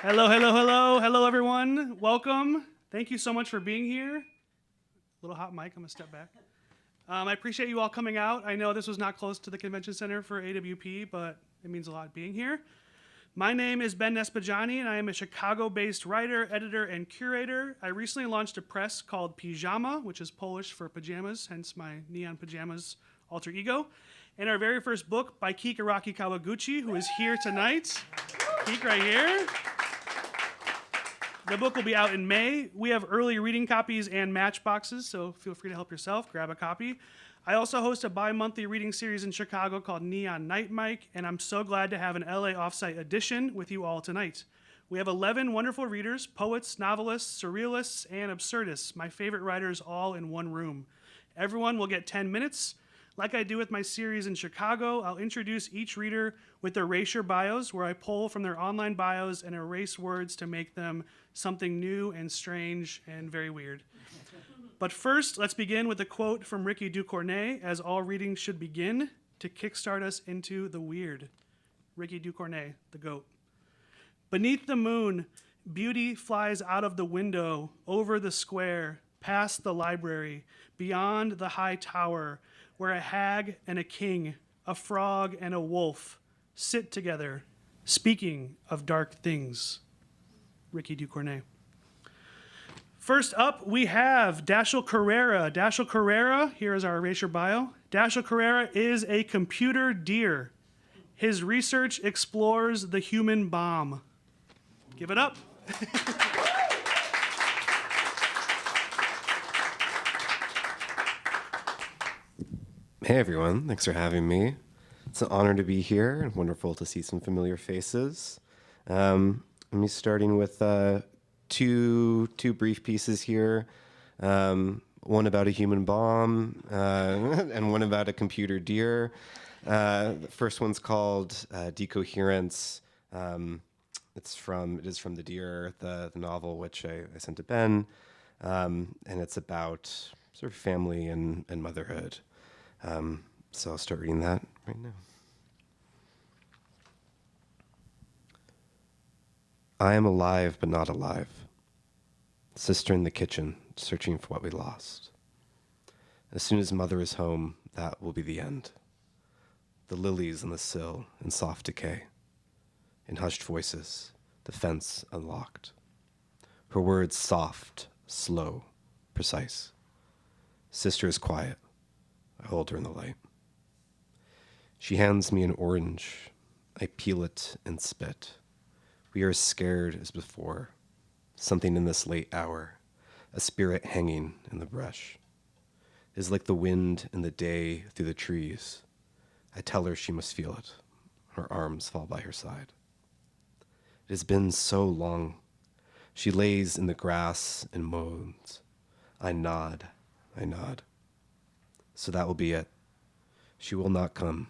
Hello, hello, hello. Hello, everyone. Welcome. Thank you so much for being here. Little hot mic. I'm going to step back. I appreciate you all coming out. I know this was not close to the convention center for AWP, but it means a lot being here. My name is Ben Nespajani, and I am a Chicago-based writer, editor, and curator. I recently launched a press called Pijama, which is Polish for pajamas, hence my neon pajamas alter ego. And our very first book by Kiik Araki-Kawaguchi, who is here tonight. Kiik right here. The book will be out in May. We have early reading copies and matchboxes, so feel free to help yourself, grab a copy. I also host a bi-monthly reading series in Chicago called Neon Night Mike, and I'm so glad to have an LA offsite edition with you all tonight. We have 11 wonderful readers, poets, novelists, surrealists, and absurdists, my favorite writers all in one room. Everyone will get 10 minutes. Like I do with my series in Chicago, I'll introduce each reader with their erasure bios, where I pull from their online bios and erase words to make them something new and strange and very weird. But first, let's begin with a quote from Ricky Ducournay, as all readings should begin, to kickstart us into the weird. Ricky Ducournay, the GOAT. Beneath the moon, beauty flies out of the window, over the square, past the library, beyond the high tower, where a hag and a king, a frog and a wolf sit together, speaking of dark things. Ricky Ducournay. First up, we have Dashiel Carrera. Dashiel Carrera, here is our erasure bio. Dashiel Carrera is a computer deer. His research explores the human bomb. Give it up. Hey everyone, thanks for having me. It's an honor to be here and wonderful to see some familiar faces. I'm starting with two brief pieces here. One about a human bomb and one about a computer deer. The first one's called Decoherence. It is from The Deer, the novel which I sent to Ben, and it's about sort of family and motherhood. So I'll start reading that right now. I am alive, but not alive. Sister in the kitchen, searching for what we lost. As soon as mother is home, that will be the end. The lilies on the sill in soft decay. In hushed voices, the fence unlocked. Her words soft, slow, precise. Sister is quiet. I hold her in the light. She hands me an orange. I peel it and spit. We are as scared as before. Something in this late hour, a spirit hanging in the brush. It is like the wind in the day through the trees. I tell her she must feel it. Her arms fall by her side. It has been so long. She lays in the grass and moans. I nod. So that will be it. She will not come.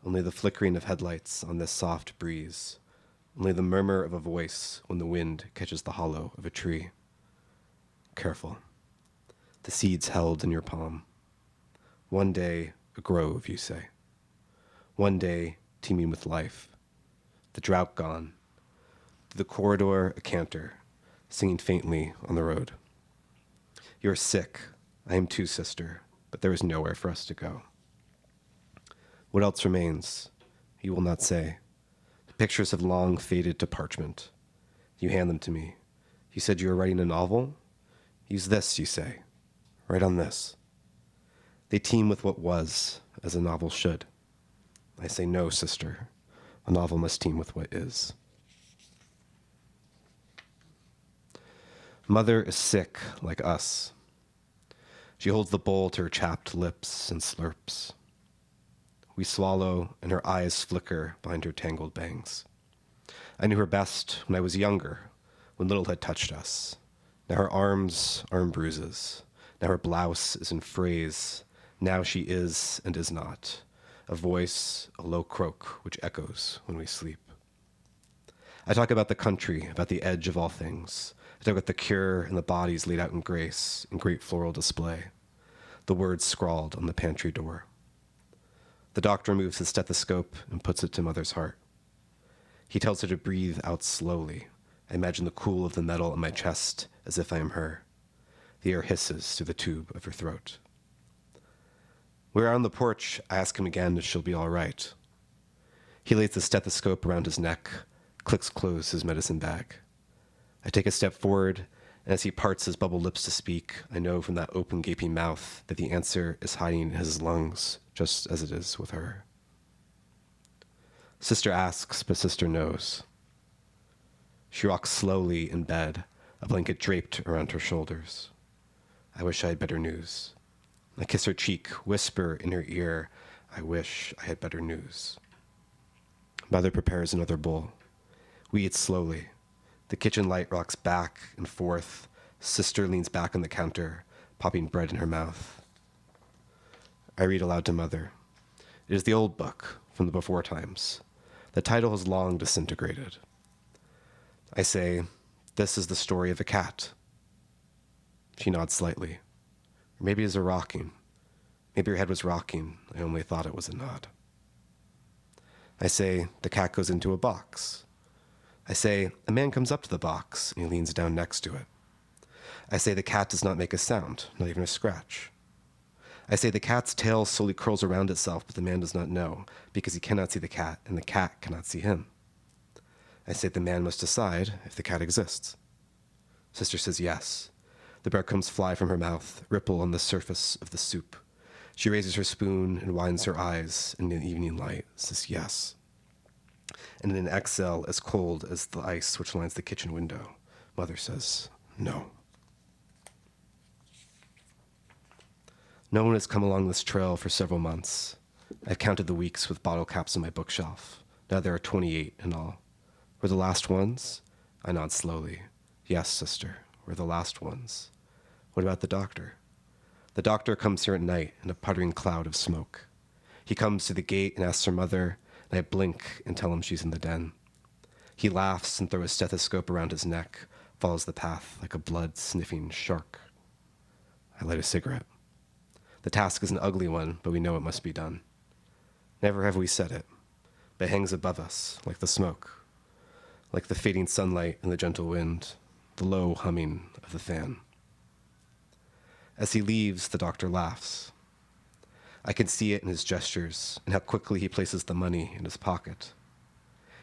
Only the flickering of headlights on this soft breeze. Only the murmur of a voice when the wind catches the hollow of a tree. Careful. The seeds held in your palm. One day, a grove, you say. One day, teeming with life. The drought gone. Through the corridor, a cantor, singing faintly on the road. You're sick. I am too, sister. But there is nowhere for us to go. What else remains? You will not say. The pictures have long faded to parchment. You hand them to me. You said you were writing a novel? Use this, you say. Write on this. They teem with what was, as a novel should. I say no, sister. A novel must teem with what is. Mother is sick, like us. She holds the bowl to her chapped lips and slurps. We swallow, and her eyes flicker behind her tangled bangs. I knew her best when I was younger, when little had touched us. Now her arms are in bruises. Now her blouse is in frays. Now she is and is not. A voice, a low croak, which echoes when we sleep. I talk about the country, about the edge of all things. I talk about the cure and the bodies laid out in grace, in great floral display. The words scrawled on the pantry door. The doctor removes his stethoscope and puts it to Mother's heart. He tells her to breathe out slowly. I imagine the cool of the metal in my chest as if I am her. The air hisses through the tube of her throat. We're on the porch. I ask him again if she'll be all right. He lays the stethoscope around his neck, clicks close his medicine bag. I take a step forward, and as he parts his bubble lips to speak, I know from that open, gaping mouth that the answer is hiding in his lungs, just as it is with her. Sister asks, but Sister knows. She rocks slowly in bed, a blanket draped around her shoulders. I wish I had better news. I kiss her cheek, whisper in her ear, I wish I had better news. Mother prepares another bowl. We eat slowly. The kitchen light rocks back and forth. Sister leans back on the counter, popping bread in her mouth. I read aloud to Mother. It is the old book from the before times. The title has long disintegrated. I say, this is the story of a cat. She nods slightly. Or maybe it is a rocking. Maybe her head was rocking. I only thought it was a nod. I say, the cat goes into a box. I say, a man comes up to the box and he leans down next to it. I say, the cat does not make a sound, not even a scratch. I say, the cat's tail slowly curls around itself, but the man does not know because he cannot see the cat and the cat cannot see him. I say, the man must decide if the cat exists. Sister says yes. The breadcrumbs fly from her mouth, ripple on the surface of the soup. She raises her spoon and winds her eyes in the evening light, says yes. And in an exhale as cold as the ice which lines the kitchen window, Mother says, no. No one has come along this trail for several months. I've counted the weeks with bottle caps on my bookshelf. Now there are 28 in all. We're the last ones? I nod slowly. Yes, sister, we're the last ones. What about the doctor? The doctor comes here at night in a puttering cloud of smoke. He comes to the gate and asks her mother, and I blink and tell him she's in the den. He laughs and throws a stethoscope around his neck, follows the path like a blood-sniffing shark. I light a cigarette. The task is an ugly one, but we know it must be done. Never have we said it, but it hangs above us like the smoke, like the fading sunlight and the gentle wind, the low humming of the fan. As he leaves, the doctor laughs. I can see it in his gestures and how quickly he places the money in his pocket.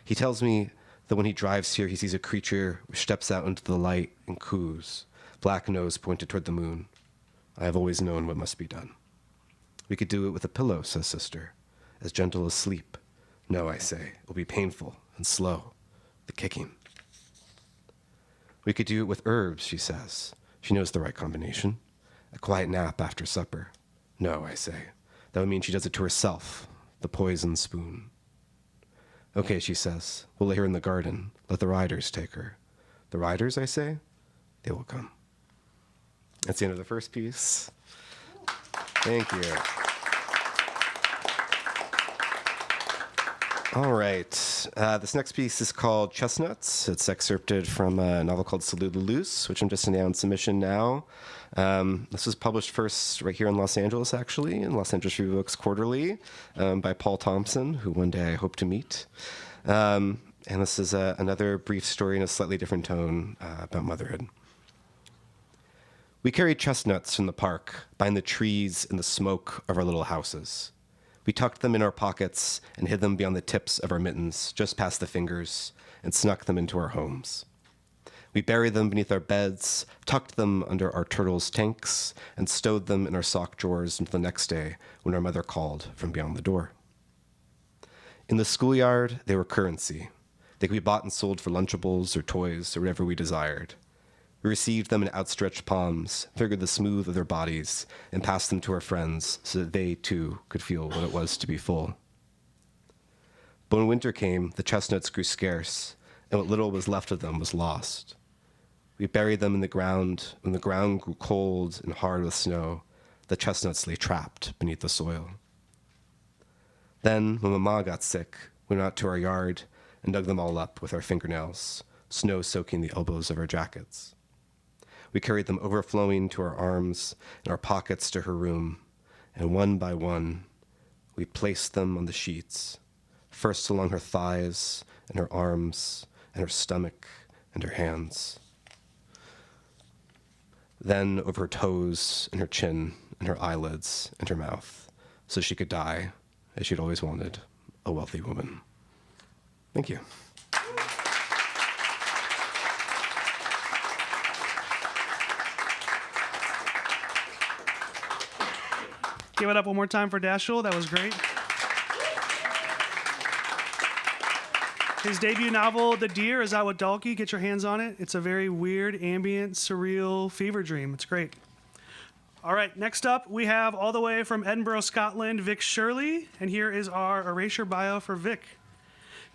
He tells me that when he drives here, he sees a creature which steps out into the light and coos, black nose pointed toward the moon. I have always known what must be done. We could do it with a pillow, says Sister, as gentle as sleep. No, I say, it will be painful and slow, the kicking. We could do it with herbs, she says. She knows the right combination. A quiet nap after supper. No, I say. That would mean she does it to herself, the poison spoon. Okay, she says. We'll lay her in the garden. Let the riders take her. The riders, I say? They will come. That's the end of the first piece. Thank you. All right. This next piece is called Chestnuts. It's excerpted from a novel called Salute Loose, which I'm just announcing submission now. This was published first right here in Los Angeles, actually, in Los Angeles Review Books Quarterly, by Paul Thompson, who one day I hope to meet. And this is another brief story in a slightly different tone about motherhood. We carried chestnuts from the park, behind the trees and the smoke of our little houses. We tucked them in our pockets and hid them beyond the tips of our mittens, just past the fingers, and snuck them into our homes. We buried them beneath our beds, tucked them under our turtles' tanks, and stowed them in our sock drawers until the next day when our mother called from beyond the door. In the schoolyard, they were currency. They could be bought and sold for Lunchables or toys or whatever we desired. We received them in outstretched palms, figured the smooth of their bodies, and passed them to our friends so that they, too, could feel what it was to be full. But when winter came, the chestnuts grew scarce, and what little was left of them was lost. We buried them in the ground. When the ground grew cold and hard with snow, the chestnuts lay trapped beneath the soil. Then, when Mama got sick, we went out to our yard and dug them all up with our fingernails, snow soaking the elbows of our jackets. We carried them overflowing to our arms and our pockets to her room, and one by one, we placed them on the sheets, first along her thighs and her arms, and her stomach, and her hands. Then over her toes, and her chin, and her eyelids, and her mouth, so she could die, as she'd always wanted, a wealthy woman. Thank you. Give it up one more time for Dashiel. That was great. His debut novel, The Deer, is out with Dalkey. Get your hands on it. It's a very weird, ambient, surreal fever dream. It's great. All right, next up, we have all the way from Edinburgh, Scotland, Vik Shirley. And here is our erasure bio for Vik.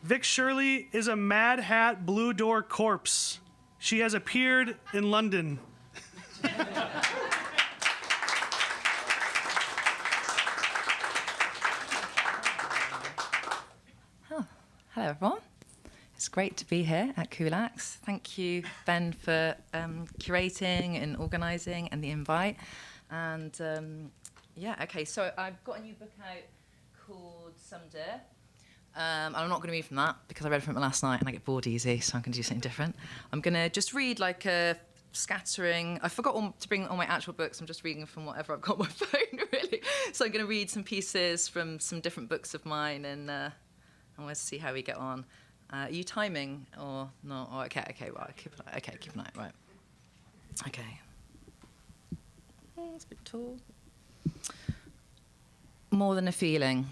Vik Shirley is a Mad Hat Blue Door corpse. She has appeared in London. Hello, everyone. It's great to be here at Kulak. Thank you, Ben, for curating and organising and the invite. And yeah, okay, so I've got a new book out called Some Deer. And I'm not going to read from that because I read from it last night and I get bored easy, so I'm going to do something different. I'm going to just read like a scattering. I forgot to bring all my actual books. I'm just reading from whatever I've got on my phone, really. So I'm going to read some pieces from some different books of mine and we'll see how we get on. Are you timing or not? Oh, okay, right. Keep an eye, right. Okay. Oh, it's a bit tall. More than a feeling.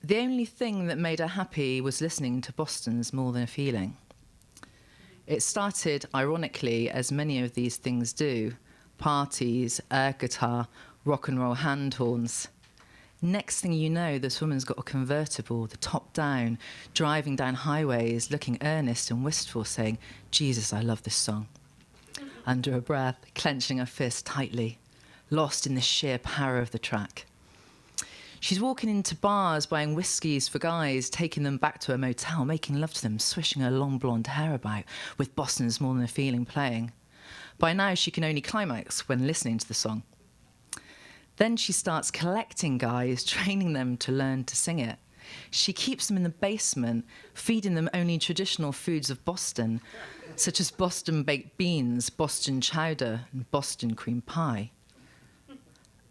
The only thing that made her happy was listening to Boston's More Than a Feeling. It started, ironically, as many of these things do, parties, air guitar, rock and roll hand horns. Next thing you know, this woman's got a convertible, the top down, driving down highways, looking earnest and wistful, saying, Jesus, I love this song. Under her breath, clenching her fist tightly, lost in the sheer power of the track. She's walking into bars, buying whiskies for guys, taking them back to a motel, making love to them, swishing her long blonde hair about, with Boston's More Than a Feeling playing. By now, she can only climax when listening to the song. Then she starts collecting guys, training them to learn to sing it. She keeps them in the basement, feeding them only traditional foods of Boston, such as Boston baked beans, Boston chowder, and Boston cream pie.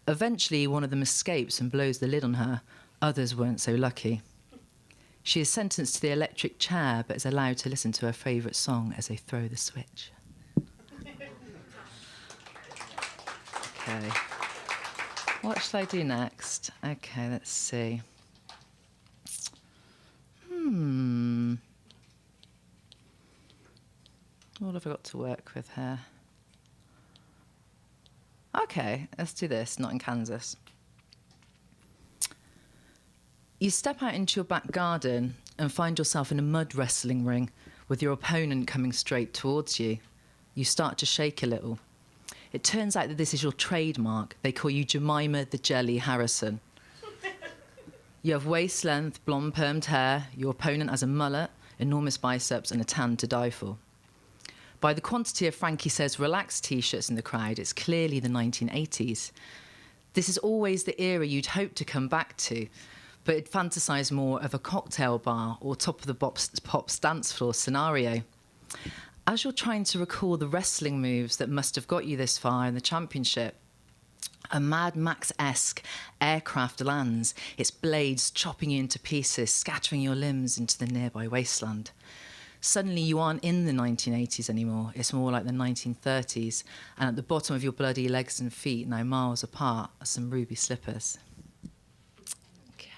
Eventually, one of them escapes and blows the lid on her. Others weren't so lucky. She is sentenced to the electric chair, but is allowed to listen to her favourite song as they throw the switch. Okay. What shall I do next? Okay, let's see. What have I got to work with here? Okay, let's do this, not in Kansas. You step out into your back garden and find yourself in a mud wrestling ring with your opponent coming straight towards you. You start to shake a little. It turns out that this is your trademark. They call you Jemima the Jelly Harrison. You have waist-length, blonde permed hair. Your opponent has a mullet, enormous biceps, and a tan to die for. By the quantity of Frankie Says Relax T-shirts in the crowd, it's clearly the 1980s. This is always the era you'd hope to come back to, but it fantasised more of a cocktail bar or top of the pops dance floor scenario. As you're trying to recall the wrestling moves that must have got you this far in the championship, a Mad Max-esque aircraft lands, its blades chopping you into pieces, scattering your limbs into the nearby wasteland. Suddenly you aren't in the 1980s anymore, it's more like the 1930s, and at the bottom of your bloody legs and feet, now miles apart, are some ruby slippers. Okay.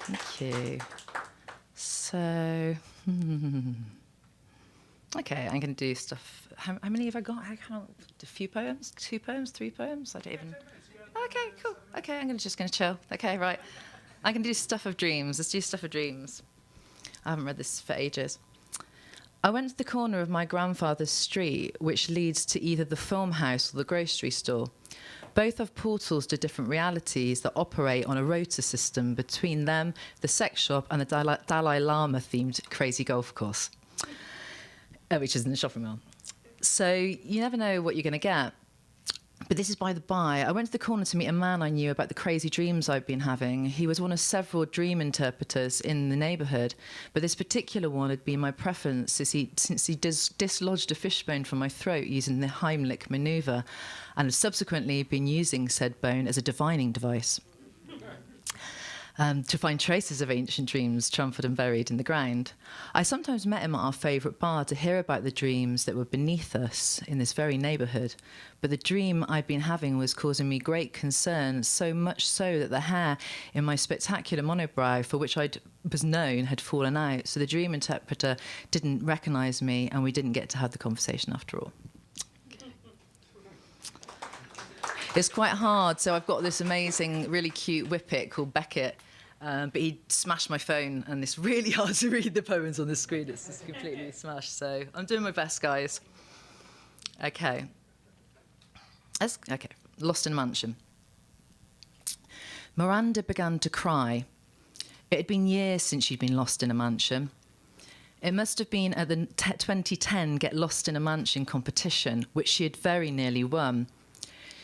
Thank you. So, okay, I'm going to do stuff. How many have I got? I can't. A few poems? 2 poems? 3 poems? I don't even. Okay, cool. Okay, I'm just going to chill. Okay, right. I can do Stuff of Dreams. Let's do Stuff of Dreams. I haven't read this for ages. I went to the corner of my grandfather's street, which leads to either the film house or the grocery store. Both have portals to different realities that operate on a rota system between them, the sex shop, and the Dalai Lama-themed crazy golf course, which is in the shopping mall. So you never know what you're going to get. But this is by the by. I went to the corner to meet a man I knew about the crazy dreams I'd been having. He was one of several dream interpreters in the neighbourhood, but this particular one had been my preference since he dislodged a fishbone from my throat using the Heimlich manoeuvre, and had subsequently been using said bone as a divining device. To find traces of ancient dreams trampled and buried in the ground. I sometimes met him at our favourite bar to hear about the dreams that were beneath us in this very neighbourhood. But the dream I'd been having was causing me great concern, so much so that the hair in my spectacular monobrow, for which I was known, had fallen out. So the dream interpreter didn't recognise me, and we didn't get to have the conversation after all. It's quite hard, so I've got this amazing, really cute whippet called Beckett, but he smashed my phone, and it's really hard to read the poems on the screen. It's just completely smashed, so I'm doing my best, guys. Okay. Lost in a mansion. Miranda began to cry. It had been years since she'd been lost in a mansion. It must have been at the 2010 Get Lost in a Mansion competition, which she had very nearly won.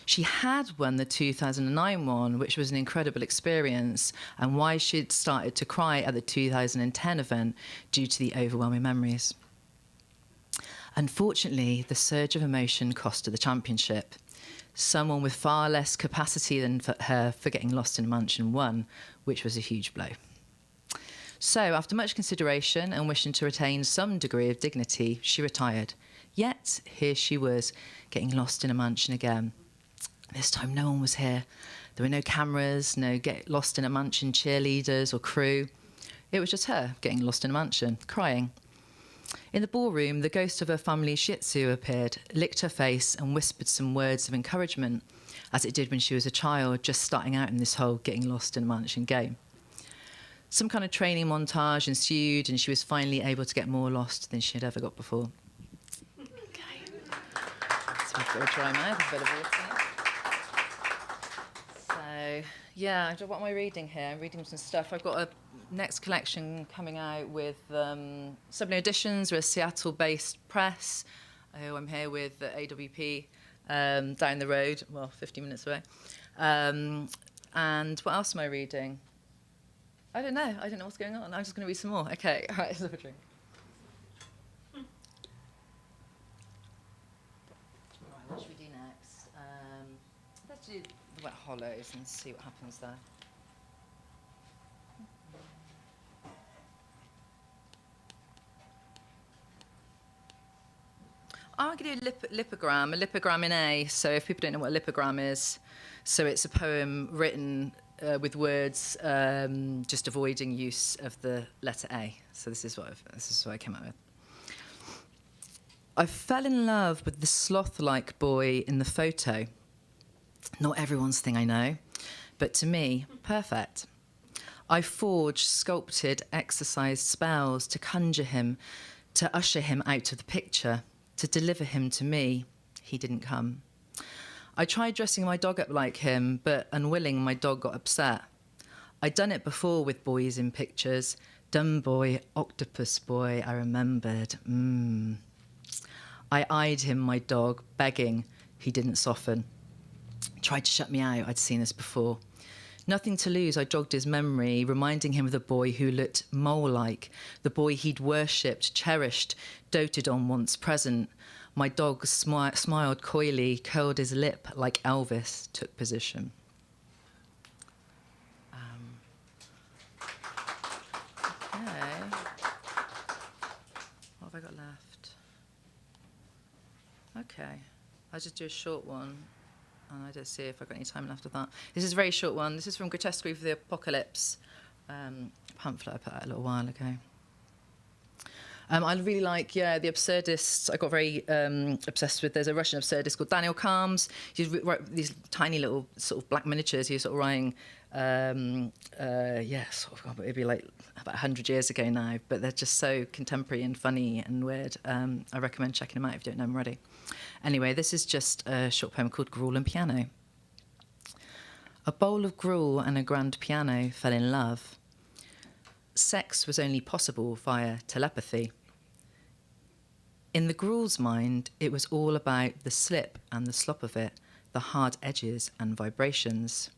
She had won the 2009 one, which was an incredible experience, and why she'd started to cry at the 2010 event due to the overwhelming memories. Unfortunately, the surge of emotion cost her the championship. Someone with far less capacity than her for getting lost in a mansion won, which was a huge blow. So, after much consideration and wishing to retain some degree of dignity, she retired. Yet, here she was, getting lost in a mansion again. This time no one was here. There were no cameras, no Get Lost in a Mansion cheerleaders or crew. It was just her getting lost in a mansion, crying. In the ballroom, the ghost of her family Shih Tzu appeared, licked her face and whispered some words of encouragement, as it did when she was a child, just starting out in this whole getting lost in a mansion game. Some kind of training montage ensued, and she was finally able to get more lost than she had ever got before. Okay. So I've got to dry my mouth, a bit of water. So, yeah, what am I reading here? I'm reading some stuff. I've got a next collection coming out with some new editions. We're a Seattle-based press. I'm here with AWP down the road, well, 50 minutes away. And what else am I reading? I don't know what's going on. I'm just going to read some more. Okay, all right, let's have a drink. All right, what should we do next? Let's do the Wet Hollows and see what happens there. I'm going to do a lipogram in A. So if people don't know what a lipogram is, so it's a poem written with words just avoiding use of the letter A. So this is what I came up with. I fell in love with the sloth-like boy in the photo. Not everyone's thing, I know, but to me, perfect. I forged, sculpted, exercised spells to conjure him, to usher him out of the picture, to deliver him to me. He didn't come. I tried dressing my dog up like him, but unwilling, my dog got upset. I'd done it before with boys in pictures. Dumb boy, octopus boy, I remembered. I eyed him, my dog, begging. He didn't soften. Tried to shut me out. I'd seen this before. Nothing to lose, I jogged his memory, reminding him of the boy who looked mole-like, the boy he'd worshipped, cherished, doted on once present. My dog smiled coyly, curled his lip like Elvis took position. Okay. What have I got left? Okay. I'll just do a short one. And I don't see if I've got any time left of that. This is a very short one. This is from Grotesque for the Apocalypse, pamphlet I put out a little while ago. I really like, the absurdists. I got very obsessed with. There's a Russian absurdist called Daniel Kalms. He's wrote these tiny little sort of black miniatures. He was sort of writing, it'd be like about 100 years ago now, but they're just so contemporary and funny and weird. I recommend checking them out if you don't know them already. Anyway, this is just a short poem called Gruel and Piano. A bowl of gruel and a grand piano fell in love. Sex was only possible via telepathy. In the gruel's mind, it was all about the slip and the slop of it, the hard edges and vibrations.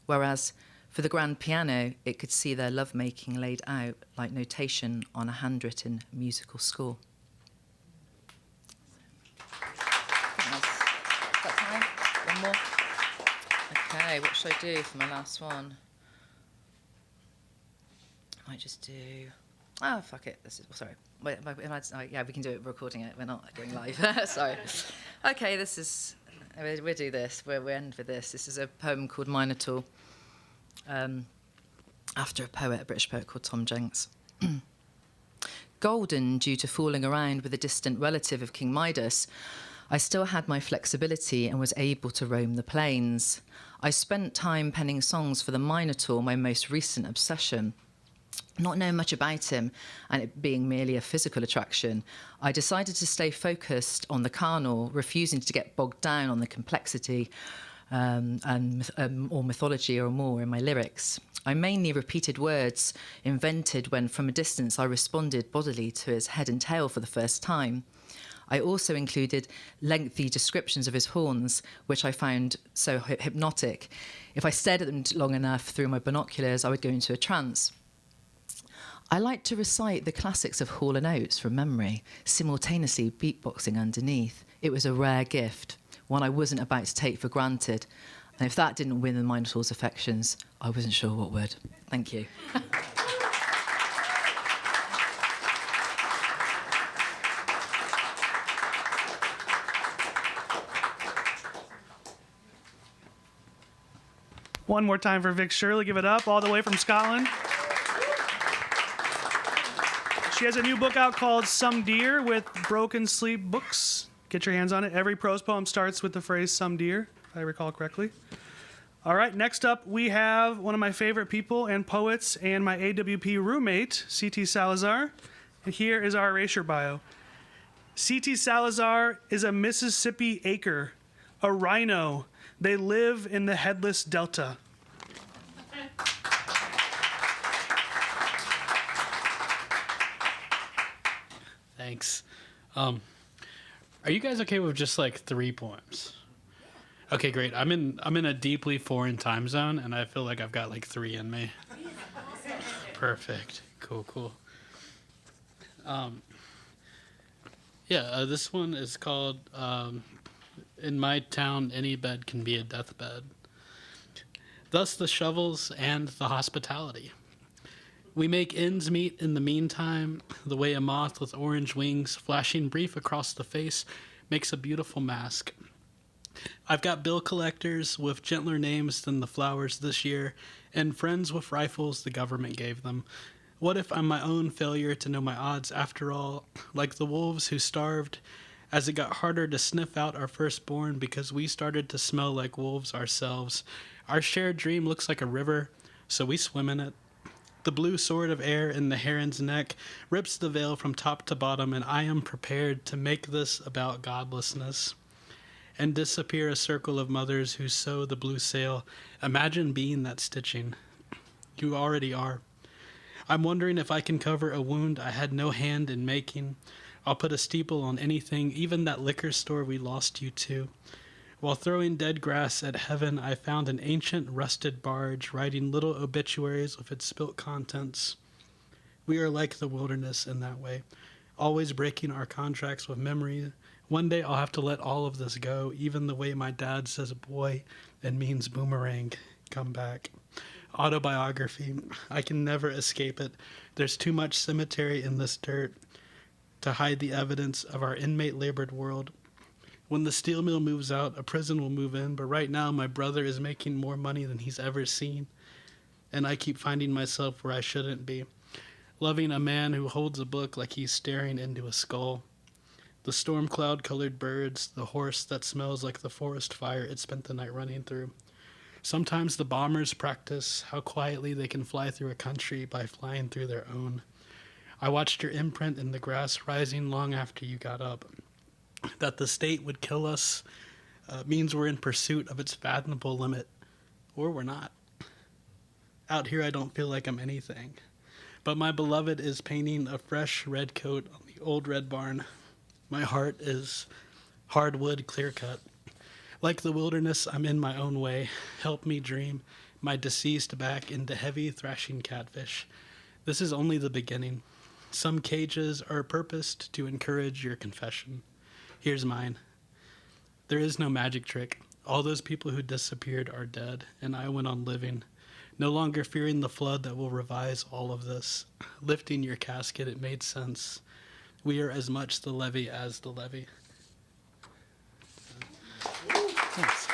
Whereas for the grand piano, it could see their lovemaking laid out like notation on a handwritten musical score. Is that time? One more? Okay, what should I do for my last one? I might just do... Oh, fuck it. Sorry. Wait, yeah, we can do it recording it. We're not doing live. Sorry. Okay, this is... We'll do this. We'll end with this. This is a poem called Minotaur, after a British poet called Tom Jenks. Golden due to fooling around with a distant relative of King Midas, I still had my flexibility and was able to roam the plains. I spent time penning songs for the Minotaur, my most recent obsession. Not knowing much about him, and it being merely a physical attraction, I decided to stay focused on the carnal, refusing to get bogged down on the complexity or mythology or more in my lyrics. I mainly repeated words invented when, from a distance, I responded bodily to his head and tail for the first time. I also included lengthy descriptions of his horns, which I found so hypnotic. If I stared at them long enough through my binoculars, I would go into a trance. I like to recite the classics of Hall & Oates from memory, simultaneously beatboxing underneath. It was a rare gift, one I wasn't about to take for granted. And if that didn't win the Minotaur's affections, I wasn't sure what would. Thank you. One more time for Vik Shirley. Give it up, all the way from Scotland. She has a new book out called Some Deer with Broken Sleep Books. Get your hands on it. Every prose poem starts with the phrase some deer, if I recall correctly. All right, next up we have one of my favorite people and poets and my AWP roommate, C.T. Salazar. And here is our erasure bio. C.T. Salazar is a Mississippi acre, a rhino. They live in the headless delta. Thanks. Are you guys okay with just like 3 poems? Okay, great. I'm in a deeply foreign time zone, and I feel like I've got like 3 in me. Perfect. Cool. This one is called In My Town, Any Bed Can Be a Deathbed. Thus the shovels and the hospitality. We make ends meet in the meantime, the way a moth with orange wings flashing brief across the face makes a beautiful mask. I've got bill collectors with gentler names than the flowers this year, and friends with rifles the government gave them. What if I'm my own failure to know my odds after all, like the wolves who starved as it got harder to sniff out our firstborn because we started to smell like wolves ourselves. Our shared dream looks like a river, so we swim in it. The blue sword of air in the heron's neck rips the veil from top to bottom, and I am prepared to make this about godlessness and disappear a circle of mothers who sew the blue sail. Imagine being that stitching. You already are. I'm wondering if I can cover a wound I had no hand in making. I'll put a steeple on anything, even that liquor store we lost you to. While throwing dead grass at heaven, I found an ancient rusted barge writing little obituaries with its spilt contents. We are like the wilderness in that way, always breaking our contracts with memory. One day I'll have to let all of this go, even the way my dad says boy and means boomerang. Come back. Autobiography. I can never escape it. There's too much cemetery in this dirt to hide the evidence of our inmate-labored world. When the steel mill moves out, a prison will move in, but right now my brother is making more money than he's ever seen, and I keep finding myself where I shouldn't be, loving a man who holds a book like he's staring into a skull. The storm cloud-colored birds, the horse that smells like the forest fire it spent the night running through. Sometimes the bombers practice how quietly they can fly through a country by flying through their own. I watched your imprint in the grass rising long after you got up. That the state would kill us means we're in pursuit of its fathomable limit, or we're not. Out here I don't feel like I'm anything, but my beloved is painting a fresh red coat on the old red barn. My heart is hardwood clear-cut. Like the wilderness, I'm in my own way. Help me dream my deceased back into heavy thrashing catfish. This is only the beginning. Some cages are purposed to encourage your confession. Here's mine. There is no magic trick. All those people who disappeared are dead, and I went on living, no longer fearing the flood that will revise all of this. Lifting your casket, it made sense. We are as much the levee as the levee. Thanks.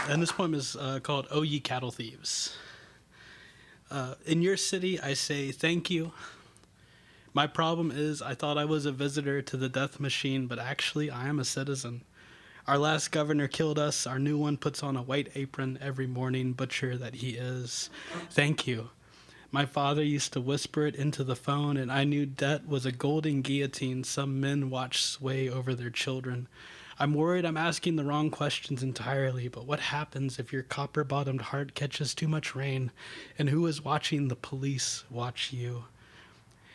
And this poem is called O Ye Cattle Thieves. In your city, I say thank you. My problem is I thought I was a visitor to the death machine, but actually I am a citizen. Our last governor killed us. Our new one puts on a white apron every morning, butcher that he is. Thank you. My father used to whisper it into the phone, and I knew debt was a golden guillotine some men watch sway over their children. I'm worried I'm asking the wrong questions entirely, but what happens if your copper-bottomed heart catches too much rain, and who is watching the police watch you?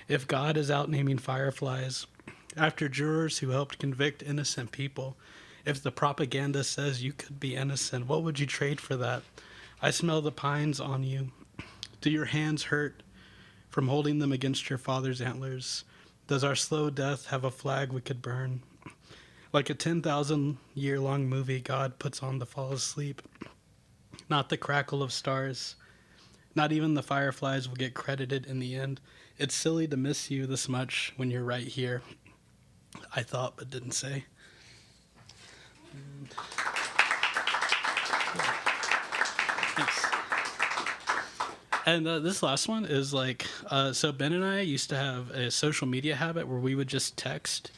If God is out naming fireflies after jurors who helped convict innocent people, if the propaganda says you could be innocent, what would you trade for that? I smell the pines on you. Do your hands hurt from holding them against your father's antlers? Does our slow death have a flag we could burn? Like a 10,000-year-long movie God puts on to fall asleep. Not the crackle of stars. Not even the fireflies will get credited in the end. It's silly to miss you this much when you're right here. I thought but didn't say. Thanks. And this last one is like, so Ben and I used to have a social media habit where we would just text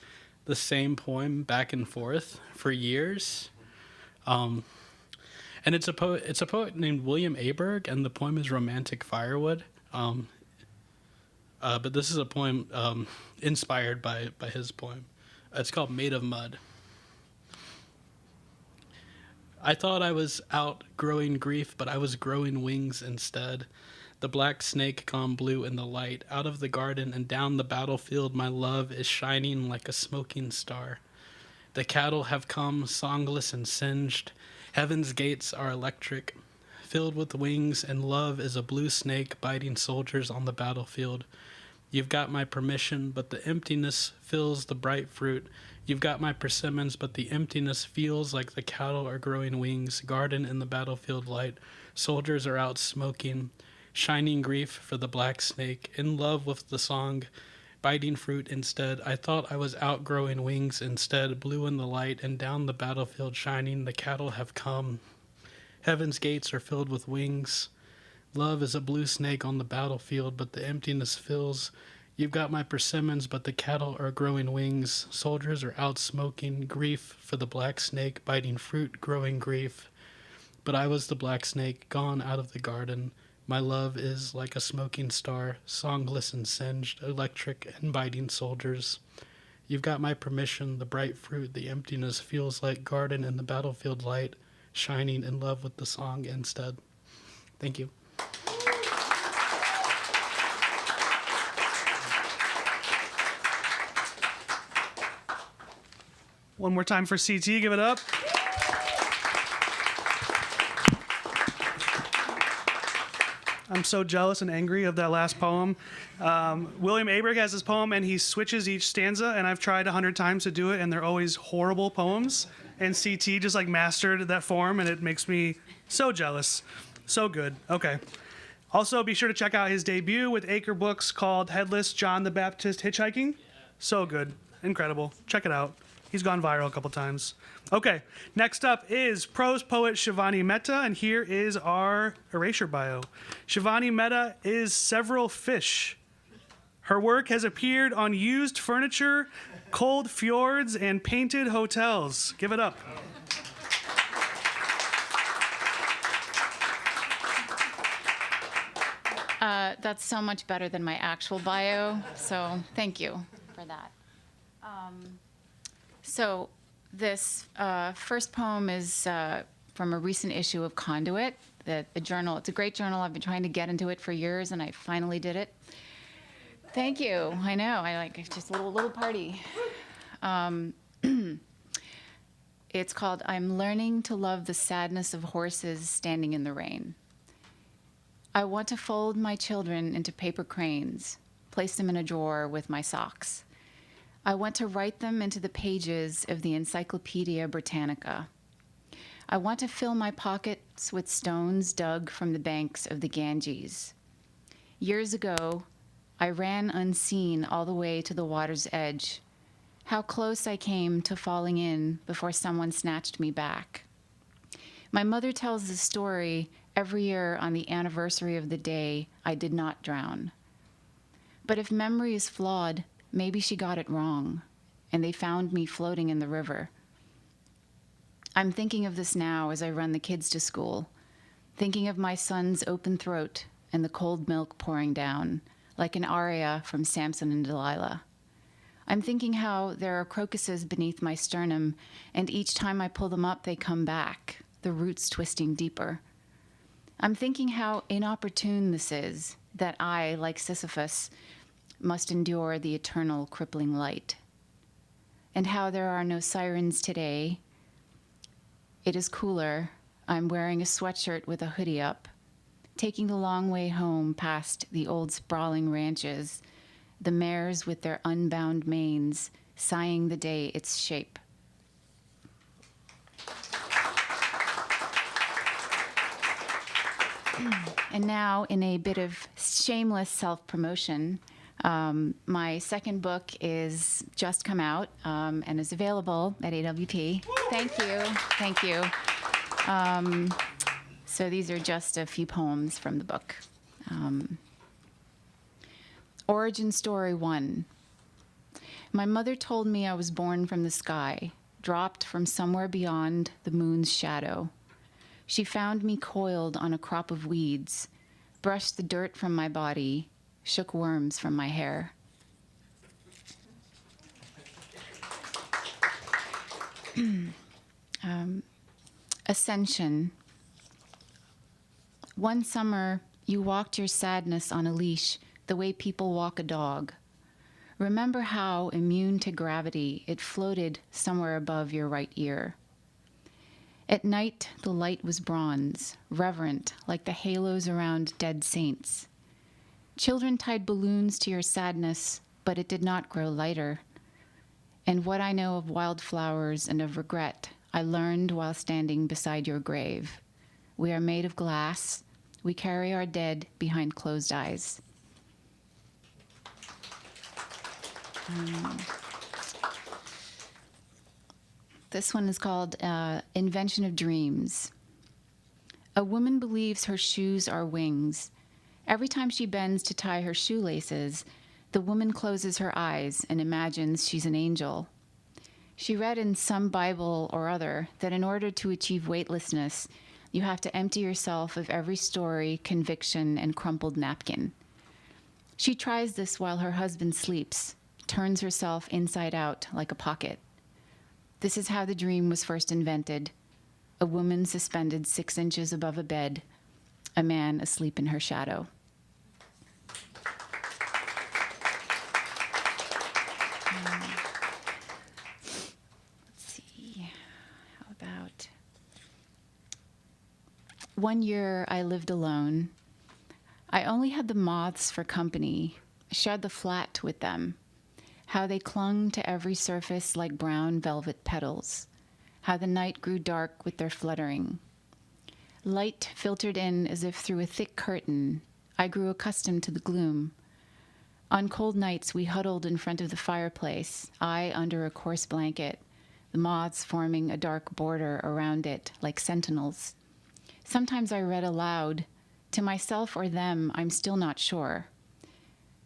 the same poem back and forth for years. And it's a poet named William Aberg, and the poem is Romantic Firewood. But this is a poem inspired by his poem. It's called Made of Mud. I thought I was outgrowing grief, but I was growing wings instead. The black snake gone blue in the light. Out of the garden and down the battlefield, my love is shining like a smoking star. The cattle have come, songless and singed. Heaven's gates are electric, filled with wings, and love is a blue snake biting soldiers on the battlefield. You've got my permission, but the emptiness fills the bright fruit. You've got my persimmons, but the emptiness feels like the cattle are growing wings. Garden in the battlefield light. Soldiers are out smoking. Shining grief for the black snake. In love with the song. Biting fruit instead. I thought I was outgrowing wings instead. Blue in the light and down the battlefield shining. The cattle have come. Heaven's gates are filled with wings. Love is a blue snake on the battlefield, but the emptiness fills. You've got my persimmons, but the cattle are growing wings. Soldiers are out smoking. Grief for the black snake, biting fruit, growing grief. But I was the black snake, gone out of the garden. My love is like a smoking star, songless and singed, electric and biting soldiers. You've got my permission, the bright fruit, the emptiness feels like garden in the battlefield light, shining in love with the song instead. Thank you. One more time for CT, give it up. I'm so jealous and angry of that last poem. William Aberg has this poem, and he switches each stanza, and I've tried 100 times to do it, and they're always horrible poems. And CT just like mastered that form, and it makes me so jealous. So good. Okay. Also, be sure to check out his debut with Acre Books called Headless John the Baptist Hitchhiking. So good. Incredible. Check it out. He's gone viral a couple times. Okay, next up is prose poet Shivani Mehta, and here is our erasure bio. Shivani Mehta is several fish. Her work has appeared on used furniture, cold fjords, and painted hotels. Give it up. That's so much better than my actual bio, so thank you for that. So this first poem is from a recent issue of Conduit, the journal. It's a great journal. I've been trying to get into it for years, and I finally did it. Thank you. I know. I like it's just a little party. It's called I'm Learning to Love the Sadness of Horses Standing in the Rain. I want to fold my children into paper cranes, place them in a drawer with my socks. I want to write them into the pages of the Encyclopedia Britannica. I want to fill my pockets with stones dug from the banks of the Ganges. Years ago, I ran unseen all the way to the water's edge. How close I came to falling in before someone snatched me back. My mother tells the story every year on the anniversary of the day I did not drown. But if memory is flawed, maybe she got it wrong, and they found me floating in the river. I'm thinking of this now as I run the kids to school, thinking of my son's open throat and the cold milk pouring down, like an aria from Samson and Delilah. I'm thinking how there are crocuses beneath my sternum, and each time I pull them up, they come back, the roots twisting deeper. I'm thinking how inopportune this is, that I, like Sisyphus, must endure the eternal crippling light. And how there are no sirens today. It is cooler. I'm wearing a sweatshirt with a hoodie up, taking the long way home past the old sprawling ranches, the mares with their unbound manes, sighing the day its shape. And now, in a bit of shameless self-promotion, my second book is just come out and is available at AWP. Thank you. So these are just a few poems from the book. Origin Story 1. My mother told me I was born from the sky, dropped from somewhere beyond the moon's shadow. She found me coiled on a crop of weeds, brushed the dirt from my body, shook worms from my hair. Ascension. One summer, you walked your sadness on a leash the way people walk a dog. Remember how, immune to gravity, it floated somewhere above your right ear. At night, the light was bronze, reverent, like the halos around dead saints. Children tied balloons to your sadness, but it did not grow lighter. And what I know of wildflowers and of regret, I learned while standing beside your grave. We are made of glass. We carry our dead behind closed eyes. This one is called Invention of Dreams. A woman believes her shoes are wings. Every time she bends to tie her shoelaces, the woman closes her eyes and imagines she's an angel. She read in some Bible or other that in order to achieve weightlessness, you have to empty yourself of every story, conviction, and crumpled napkin. She tries this while her husband sleeps, turns herself inside out like a pocket. This is how the dream was first invented. A woman suspended 6 inches above a bed, a man asleep in her shadow. Let's see, how about... One year I lived alone. I only had the moths for company, shared the flat with them, how they clung to every surface like brown velvet petals, how the night grew dark with their fluttering. Light filtered in as if through a thick curtain. I grew accustomed to the gloom. On cold nights, we huddled in front of the fireplace, I under a coarse blanket, the moths forming a dark border around it like sentinels. Sometimes I read aloud. To myself or them, I'm still not sure.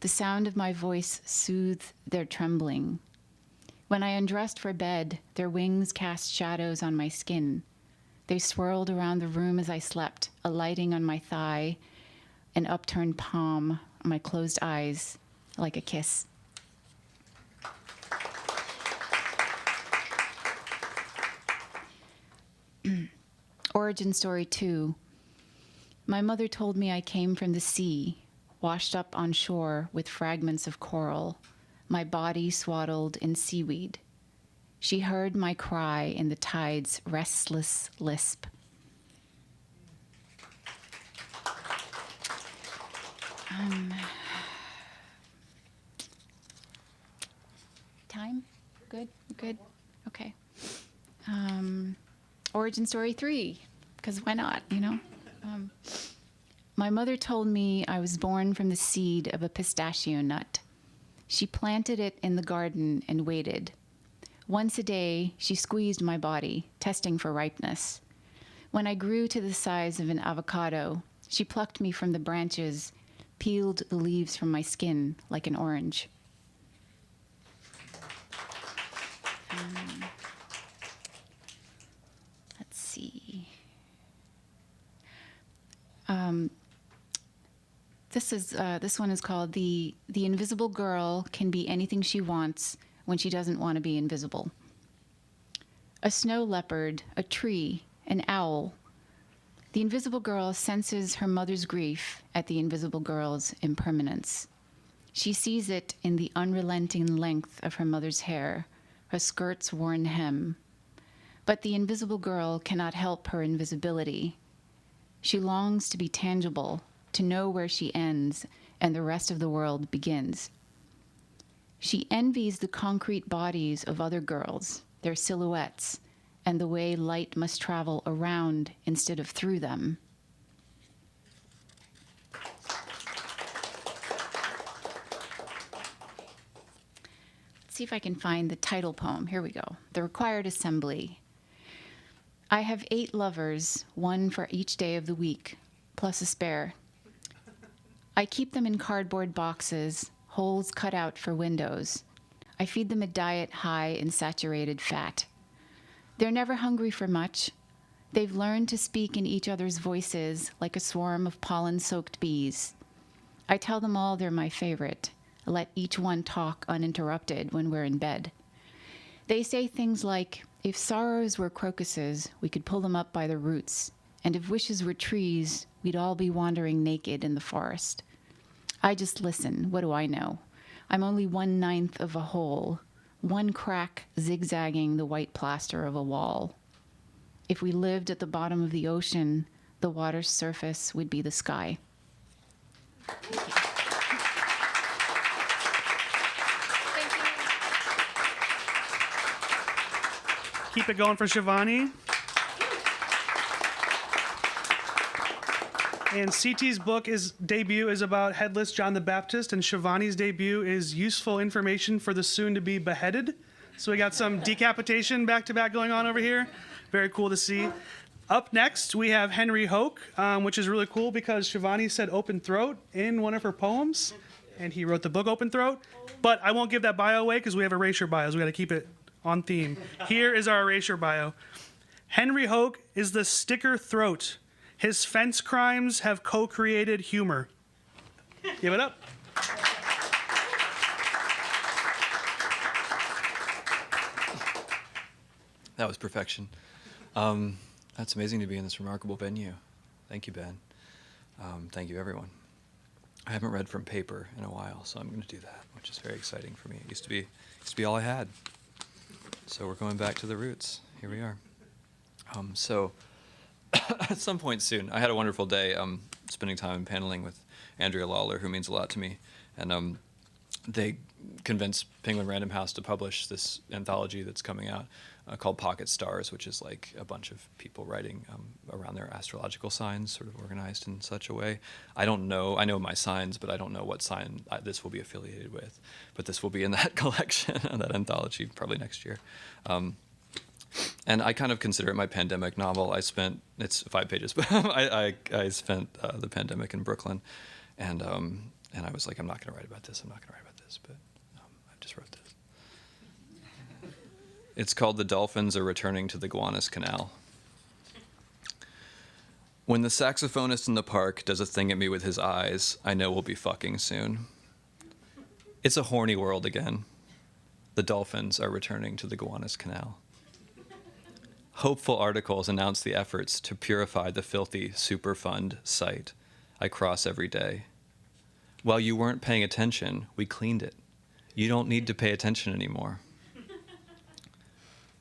The sound of my voice soothed their trembling. When I undressed for bed, their wings cast shadows on my skin. They swirled around the room as I slept, alighting on my thigh, an upturned palm, my closed eyes, like a kiss. Origin Story 2. My mother told me I came from the sea, washed up on shore with fragments of coral, my body swaddled in seaweed. She heard my cry in the tide's restless lisp. Time? Good? Good? Okay. Origin story 3, because why not, you know? My mother told me I was born from the seed of a pistachio nut. She planted it in the garden and waited. Once a day, she squeezed my body, testing for ripeness. When I grew to the size of an avocado, she plucked me from the branches, peeled the leaves from my skin like an orange. Let's see. This one is called The Invisible Girl Can Be Anything She Wants When She Doesn't Want to Be Invisible. A snow leopard, a tree, an owl. The invisible girl senses her mother's grief at the invisible girl's impermanence. She sees it in the unrelenting length of her mother's hair, her skirt's worn hem. But the invisible girl cannot help her invisibility. She longs to be tangible, to know where she ends and the rest of the world begins. She envies the concrete bodies of other girls, their silhouettes, and the way light must travel around instead of through them. Let's see if I can find the title poem. Here we go. The Required Assembly. I have 8 lovers, 1 for each day of the week, plus a spare. I keep them in cardboard boxes, holes cut out for windows. I feed them a diet high in saturated fat. They're never hungry for much. They've learned to speak in each other's voices like a swarm of pollen-soaked bees. I tell them all they're my favorite. I let each one talk uninterrupted when we're in bed. They say things like, if sorrows were crocuses, we could pull them up by the roots, and if wishes were trees, we'd all be wandering naked in the forest. I just listen. What do I know? I'm only 1/9 of a hole, one crack zigzagging the white plaster of a wall. If we lived at the bottom of the ocean, the water's surface would be the sky. Thank you. Keep it going for Shivani. And CT's debut is about headless John the Baptist, and Shivani's debut is useful information for the soon-to-be beheaded. So we got some decapitation back-to-back going on over here. Very cool to see. Up next, we have Henry Hoke, which is really cool because Shivani said open throat in one of her poems, and he wrote the book Open Throat. But I won't give that bio away because we have erasure bios. We got to keep it on theme. Here is our erasure bio. Henry Hoke is the sticker throat. His fence crimes have co-created humor. Give it up. That was perfection. That's amazing to be in this remarkable venue. Thank you, Ben. Thank you, everyone. I haven't read from paper in a while, so I'm going to do that, which is very exciting for me. It used to be all I had. So we're going back to the roots. Here we are. So at some point soon, I had a wonderful day spending time paneling with Andrea Lawler, who means a lot to me. And they convinced Penguin Random House to publish this anthology that's coming out called Pocket Stars, which is like a bunch of people writing around their astrological signs, sort of organized in such a way. I know my signs, but I don't know what sign this will be affiliated with. But this will be in that collection, that anthology, probably next year. And I kind of consider it my pandemic novel. It's 5 pages, but I spent the pandemic in Brooklyn, and I was like, I'm not going to write about this. But I just wrote this. It's called The Dolphins Are Returning to the Gowanus Canal. When the saxophonist in the park does a thing at me with his eyes, I know we'll be fucking soon. It's a horny world again. The dolphins are returning to the Gowanus Canal. Hopeful articles announce the efforts to purify the filthy Superfund site I cross every day. While you weren't paying attention, we cleaned it. You don't need to pay attention anymore.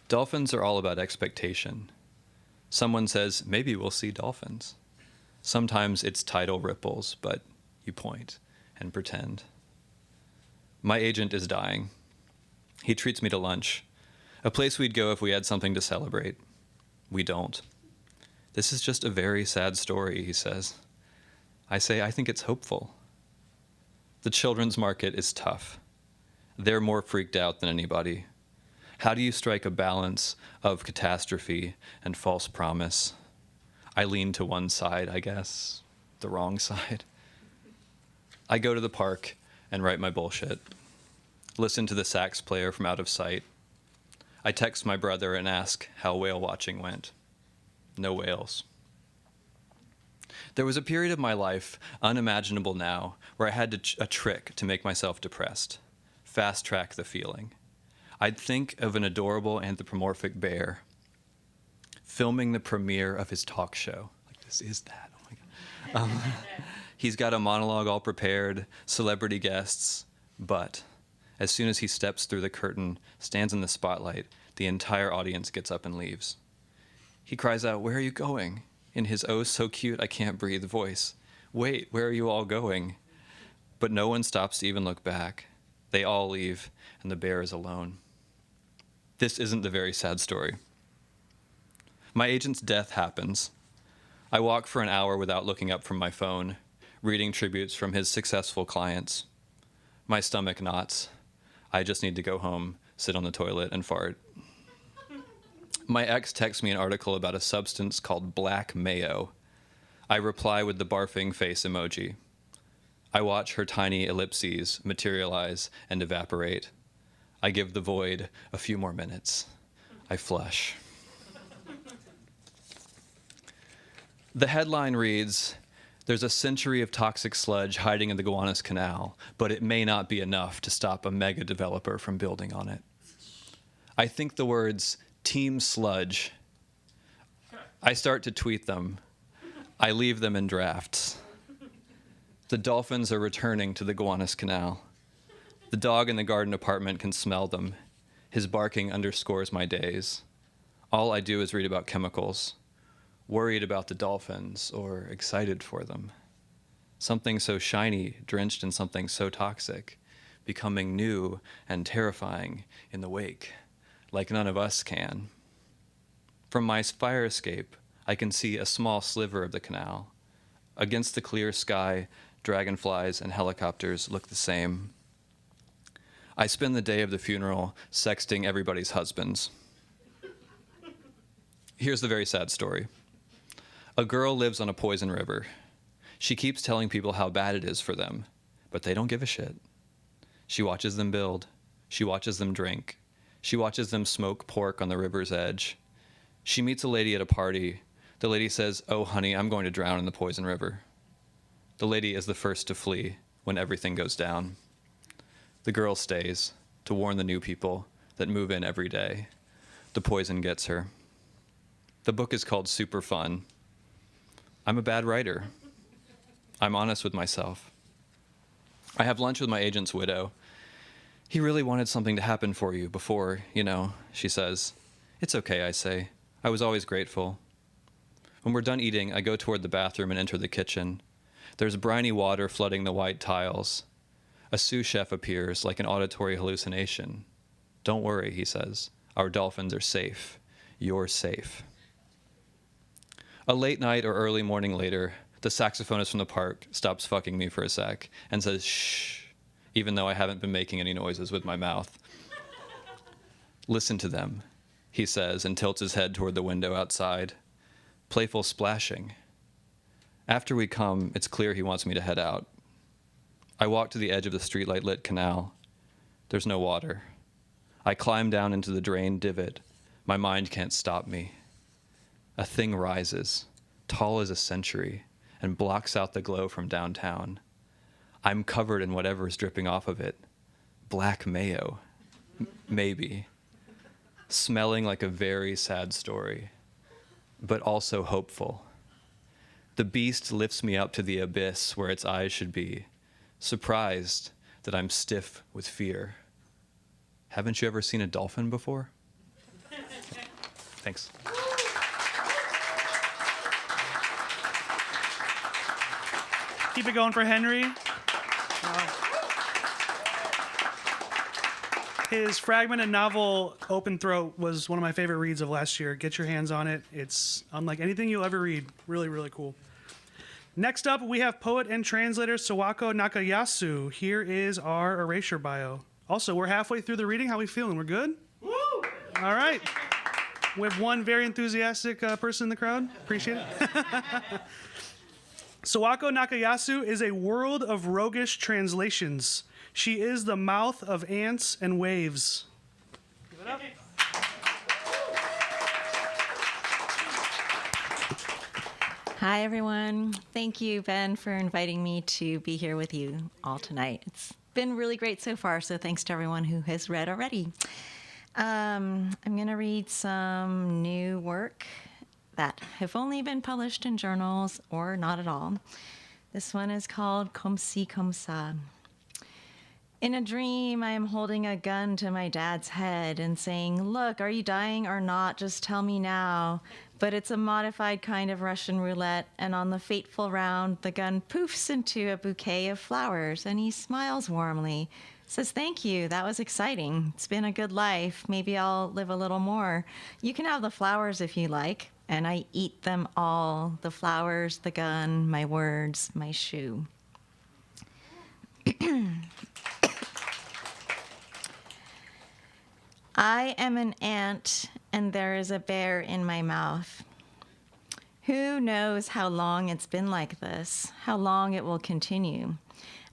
Dolphins are all about expectation. Someone says, maybe we'll see dolphins. Sometimes it's tidal ripples, but you point and pretend. My agent is dying. He treats me to lunch, a place we'd go if we had something to celebrate. We don't. This is just a very sad story, he says. I say, I think it's hopeful. The children's market is tough. They're more freaked out than anybody. How do you strike a balance of catastrophe and false promise? I lean to one side, I guess, the wrong side. I go to the park and write my bullshit. Listen to the sax player from out of sight. I text my brother and ask how whale watching went. No whales. There was a period of my life, unimaginable now, where I had a trick to make myself depressed. Fast track the feeling. I'd think of an adorable anthropomorphic bear filming the premiere of his talk show. Like, this is that. Oh my God. He's got a monologue all prepared, celebrity guests, but as soon as he steps through the curtain, stands in the spotlight, the entire audience gets up and leaves. He cries out, "Where are you going?" in his oh so cute I can't breathe voice. Wait, where are you all going? But no one stops to even look back. They all leave, and the bear is alone. This isn't the very sad story. My agent's death happens. I walk for an hour without looking up from my phone, reading tributes from his successful clients. My stomach knots. I just need to go home, sit on the toilet, and fart. My ex texts me an article about a substance called black mayo. I reply with the barfing face emoji. I watch her tiny ellipses materialize and evaporate. I give the void a few more minutes. I flush. The headline reads, "There's a century of toxic sludge hiding in the Gowanus Canal, but it may not be enough to stop a mega developer from building on it." I think the words "team sludge." I start to tweet them. I leave them in drafts. The dolphins are returning to the Gowanus Canal. The dog in the garden apartment can smell them. His barking underscores my days. All I do is read about chemicals, worried about the dolphins or excited for them. Something so shiny, drenched in something so toxic, becoming new and terrifying in the wake, like none of us can. From my fire escape, I can see a small sliver of the canal. Against the clear sky, dragonflies and helicopters look the same. I spend the day of the funeral sexting everybody's husbands. Here's the very sad story. A girl lives on a poison river. She keeps telling people how bad it is for them, but they don't give a shit. She watches them build. She watches them drink. She watches them smoke pork on the river's edge. She meets a lady at a party. The lady says, "Oh, honey, I'm going to drown in the poison river." The lady is the first to flee when everything goes down. The girl stays to warn the new people that move in every day. The poison gets her. The book is called Super Fun. I'm a bad writer. I'm honest with myself. I have lunch with my agent's widow. "He really wanted something to happen for you before, she says. "It's okay," I say. "I was always grateful." When we're done eating, I go toward the bathroom and enter the kitchen. There's briny water flooding the white tiles. A sous chef appears like an auditory hallucination. "Don't worry," he says. "Our dolphins are safe. You're safe." A late night or early morning later, the saxophonist from the park stops fucking me for a sec and says, "Shh," even though I haven't been making any noises with my mouth. "Listen to them," he says, and tilts his head toward the window outside. Playful splashing. After we come, it's clear he wants me to head out. I walk to the edge of the streetlight-lit canal. There's no water. I climb down into the drained divot. My mind can't stop me. A thing rises, tall as a century, and blocks out the glow from downtown. I'm covered in whatever is dripping off of it. Black mayo. Maybe. Smelling like a very sad story, but also hopeful. The beast lifts me up to the abyss where its eyes should be, surprised that I'm stiff with fear. Haven't you ever seen a dolphin before? Thanks. Keep it going for Henry. His fragment and novel Open Throat was one of my favorite reads of last year. Get your hands on it. It's unlike anything you'll ever read. Really, really cool. Next up, we have poet and translator Sawako Nakayasu. Here is our erasure bio. Also, we're halfway through the reading. How we feeling? We're good? Woo! All right. We have one very enthusiastic person in the crowd. Appreciate it. Sawako Nakayasu is a world of roguish translations. She is the mouth of ants and waves. Give it up. Hi, everyone. Thank you, Ben, for inviting me to be here with you all tonight. It's been really great so far, so thanks to everyone who has read already. I'm going to read some new work that have only been published in journals or not at all. This one is called Comme ci, comme ça. In a dream, I am holding a gun to my dad's head and saying, "Look, are you dying or not? Just tell me now." But it's a modified kind of Russian roulette, and on the fateful round, the gun poofs into a bouquet of flowers, and he smiles warmly, says, "Thank you, that was exciting. It's been a good life. Maybe I'll live a little more. You can have the flowers if you like." And I eat them all, the flowers, the gun, my words, my shoe. I am an ant, and there is a bear in my mouth. Who knows how long it's been like this, how long it will continue.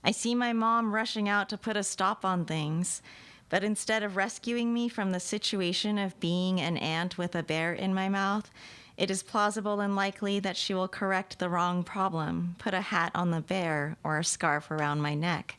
I see my mom rushing out to put a stop on things, but instead of rescuing me from the situation of being an ant with a bear in my mouth, it is plausible and likely that she will correct the wrong problem, put a hat on the bear or a scarf around my neck.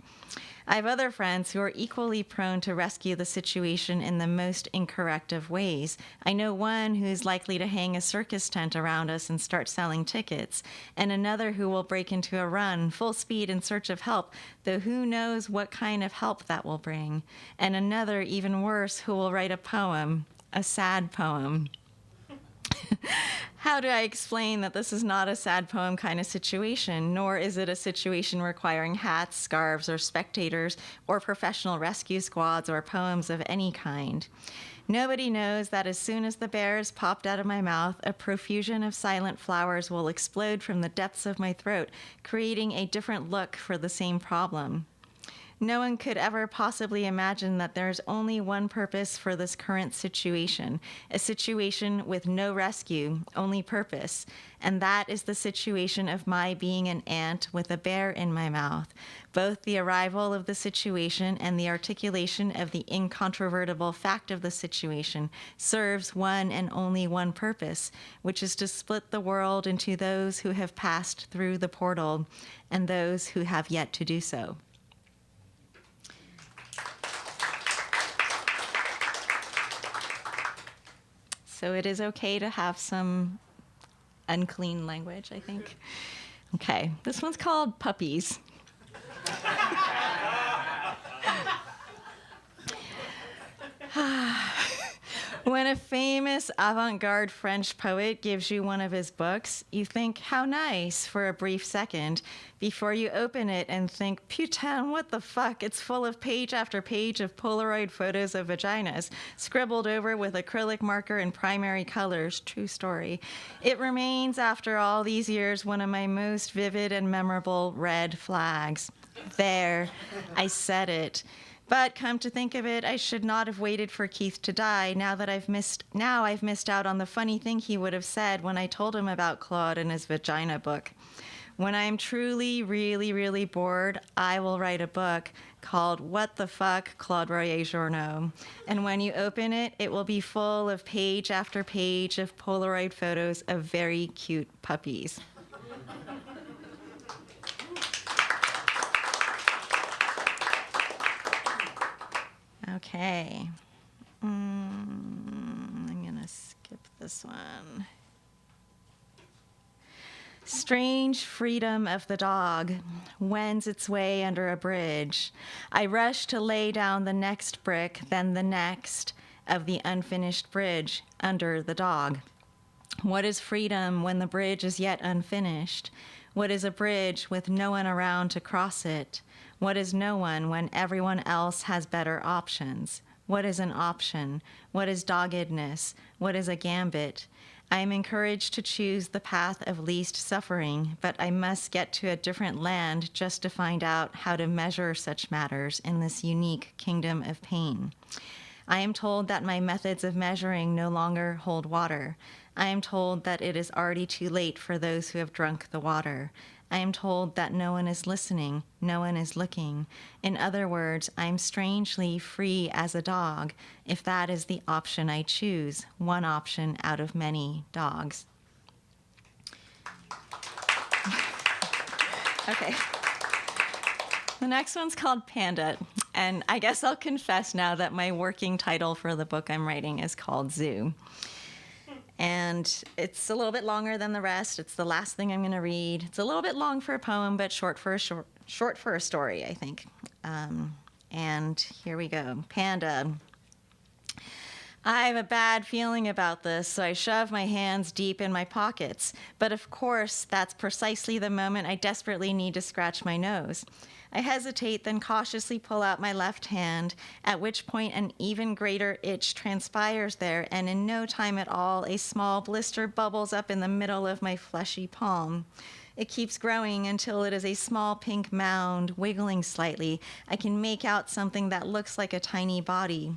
I have other friends who are equally prone to rescue the situation in the most incorrect of ways. I know one who is likely to hang a circus tent around us and start selling tickets, and another who will break into a run, full speed in search of help, though who knows what kind of help that will bring, and another, even worse, who will write a poem, a sad poem. How do I explain that this is not a sad poem kind of situation, nor is it a situation requiring hats, scarves, or spectators, or professional rescue squads, or poems of any kind? Nobody knows that as soon as the bear is popped out of my mouth, a profusion of silent flowers will explode from the depths of my throat, creating a different look for the same problem. No one could ever possibly imagine that there's only one purpose for this current situation, a situation with no rescue, only purpose, and that is the situation of my being an ant with a bear in my mouth. Both the arrival of the situation and the articulation of the incontrovertible fact of the situation serves one and only one purpose, which is to split the world into those who have passed through the portal and those who have yet to do so. So it is okay to have some unclean language, I think. Okay, this one's called Puppies. When a famous avant-garde French poet gives you one of his books, you think, how nice, for a brief second, before you open it and think, putain, what the fuck? It's full of page after page of Polaroid photos of vaginas, scribbled over with acrylic marker in primary colors. True story. It remains, after all these years, one of my most vivid and memorable red flags. There, I said it. But come to think of it, I should not have waited for Keith to die. Now I've missed out on the funny thing he would have said when I told him about Claude and his vagina book. When I am truly, really, really bored, I will write a book called What the Fuck, Claude Royer Journaux. And when you open it, it will be full of page after page of Polaroid photos of very cute puppies. Okay. I'm going to skip this one. Strange freedom of the dog wends its way under a bridge. I rush to lay down the next brick, then the next. of the unfinished bridge under the dog? What is freedom when the bridge is yet unfinished? What is a bridge with no one around to cross it? What is no one when everyone else has better options? What is an option? What is doggedness? What is a gambit? I am encouraged to choose the path of least suffering, but I must get to a different land just to find out how to measure such matters in this unique kingdom of pain. I am told that my methods of measuring no longer hold water. I am told that it is already too late for those who have drunk the water. I am told that no one is listening, no one is looking. In other words, I am strangely free as a dog, if that is the option I choose, one option out of many dogs. Okay. The next one's called Panda, and I guess I'll confess now that my working title for the book I'm writing is called Zoo. And it's a little bit longer than the rest. It's the last thing I'm going to read. It's a little bit long for a poem, but short for a story, I think. And here we go. Panda. I have a bad feeling about this, so I shove my hands deep in my pockets. But of course, that's precisely the moment I desperately need to scratch my nose. I hesitate, then cautiously pull out my left hand, at which point an even greater itch transpires there, and in no time at all, a small blister bubbles up in the middle of my fleshy palm. It keeps growing until it is a small pink mound, wiggling slightly. I can make out something that looks like a tiny body.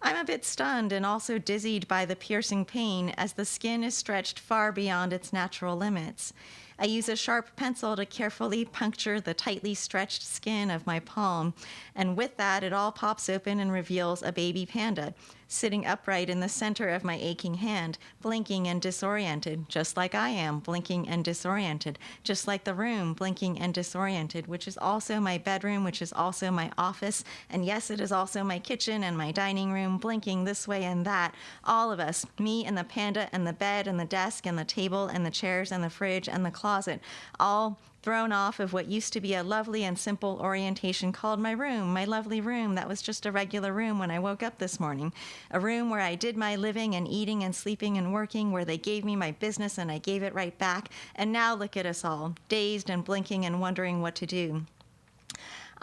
I'm a bit stunned and also dizzied by the piercing pain as the skin is stretched far beyond its natural limits. I use a sharp pencil to carefully puncture the tightly stretched skin of my palm, and with that, it all pops open and reveals a baby panda, sitting upright in the center of my aching hand, blinking and disoriented, just like I am, blinking and disoriented, just like the room, blinking and disoriented, which is also my bedroom, which is also my office, and yes, it is also my kitchen and my dining room, blinking this way and that. All of us, me and the panda and the bed and the desk and the table and the chairs and the fridge and the closet, all thrown off of what used to be a lovely and simple orientation called my room, my lovely room that was just a regular room when I woke up this morning, a room where I did my living and eating and sleeping and working, where they gave me my business and I gave it right back, and now look at us all, dazed and blinking and wondering what to do.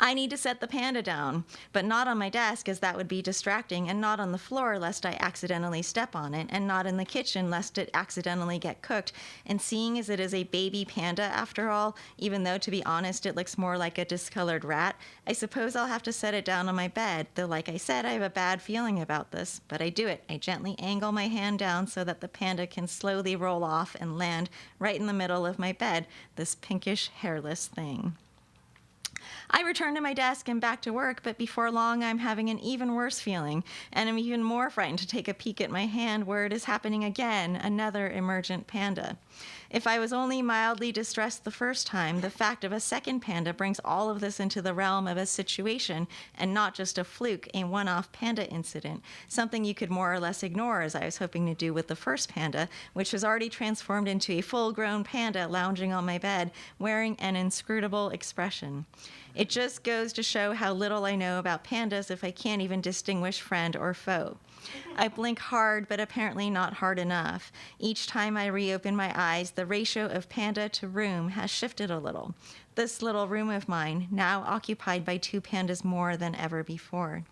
I need to set the panda down, but not on my desk, as that would be distracting, and not on the floor lest I accidentally step on it, and not in the kitchen lest it accidentally get cooked. And seeing as it is a baby panda after all, even though to be honest it looks more like a discolored rat, I suppose I'll have to set it down on my bed, though like I said, I have a bad feeling about this. But I do it. I gently angle my hand down so that the panda can slowly roll off and land right in the middle of my bed, this pinkish hairless thing. I return to my desk and back to work, but before long I'm having an even worse feeling, and I'm even more frightened to take a peek at my hand where it is happening again, another emergent panda. If I was only mildly distressed the first time, the fact of a second panda brings all of this into the realm of a situation and not just a fluke, a one-off panda incident, something you could more or less ignore, as I was hoping to do with the first panda, which was already transformed into a full-grown panda lounging on my bed, wearing an inscrutable expression. It just goes to show how little I know about pandas if I can't even distinguish friend or foe. I blink hard, but apparently not hard enough. Each time I reopen my eyes, the ratio of panda to room has shifted a little. This little room of mine, now occupied by 2 pandas more than ever before.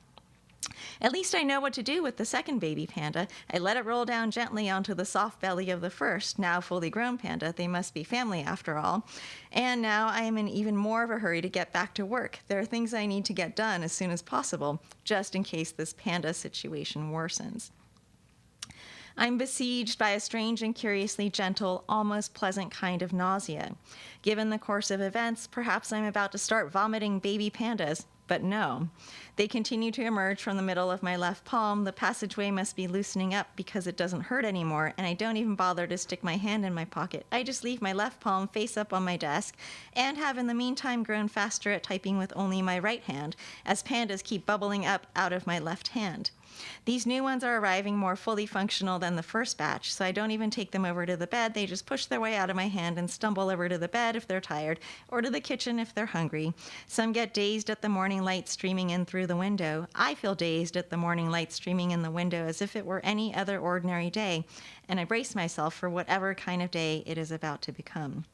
At least I know what to do with the second baby panda. I let it roll down gently onto the soft belly of the first, now fully grown panda. They must be family after all. And now I am in even more of a hurry to get back to work. There are things I need to get done as soon as possible, just in case this panda situation worsens. I'm besieged by a strange and curiously gentle, almost pleasant kind of nausea. Given the course of events, perhaps I'm about to start vomiting baby pandas. But no, they continue to emerge from the middle of my left palm. The passageway must be loosening up because it doesn't hurt anymore, and I don't even bother to stick my hand in my pocket. I just leave my left palm face up on my desk and have in the meantime grown faster at typing with only my right hand, as pandas keep bubbling up out of my left hand. These new ones are arriving more fully functional than the first batch, so I don't even take them over to the bed. They just push their way out of my hand and stumble over to the bed if they're tired, or to the kitchen if they're hungry. Some get dazed at the morning light streaming in through the window. I feel dazed at the morning light streaming in the window as if it were any other ordinary day, and I brace myself for whatever kind of day it is about to become.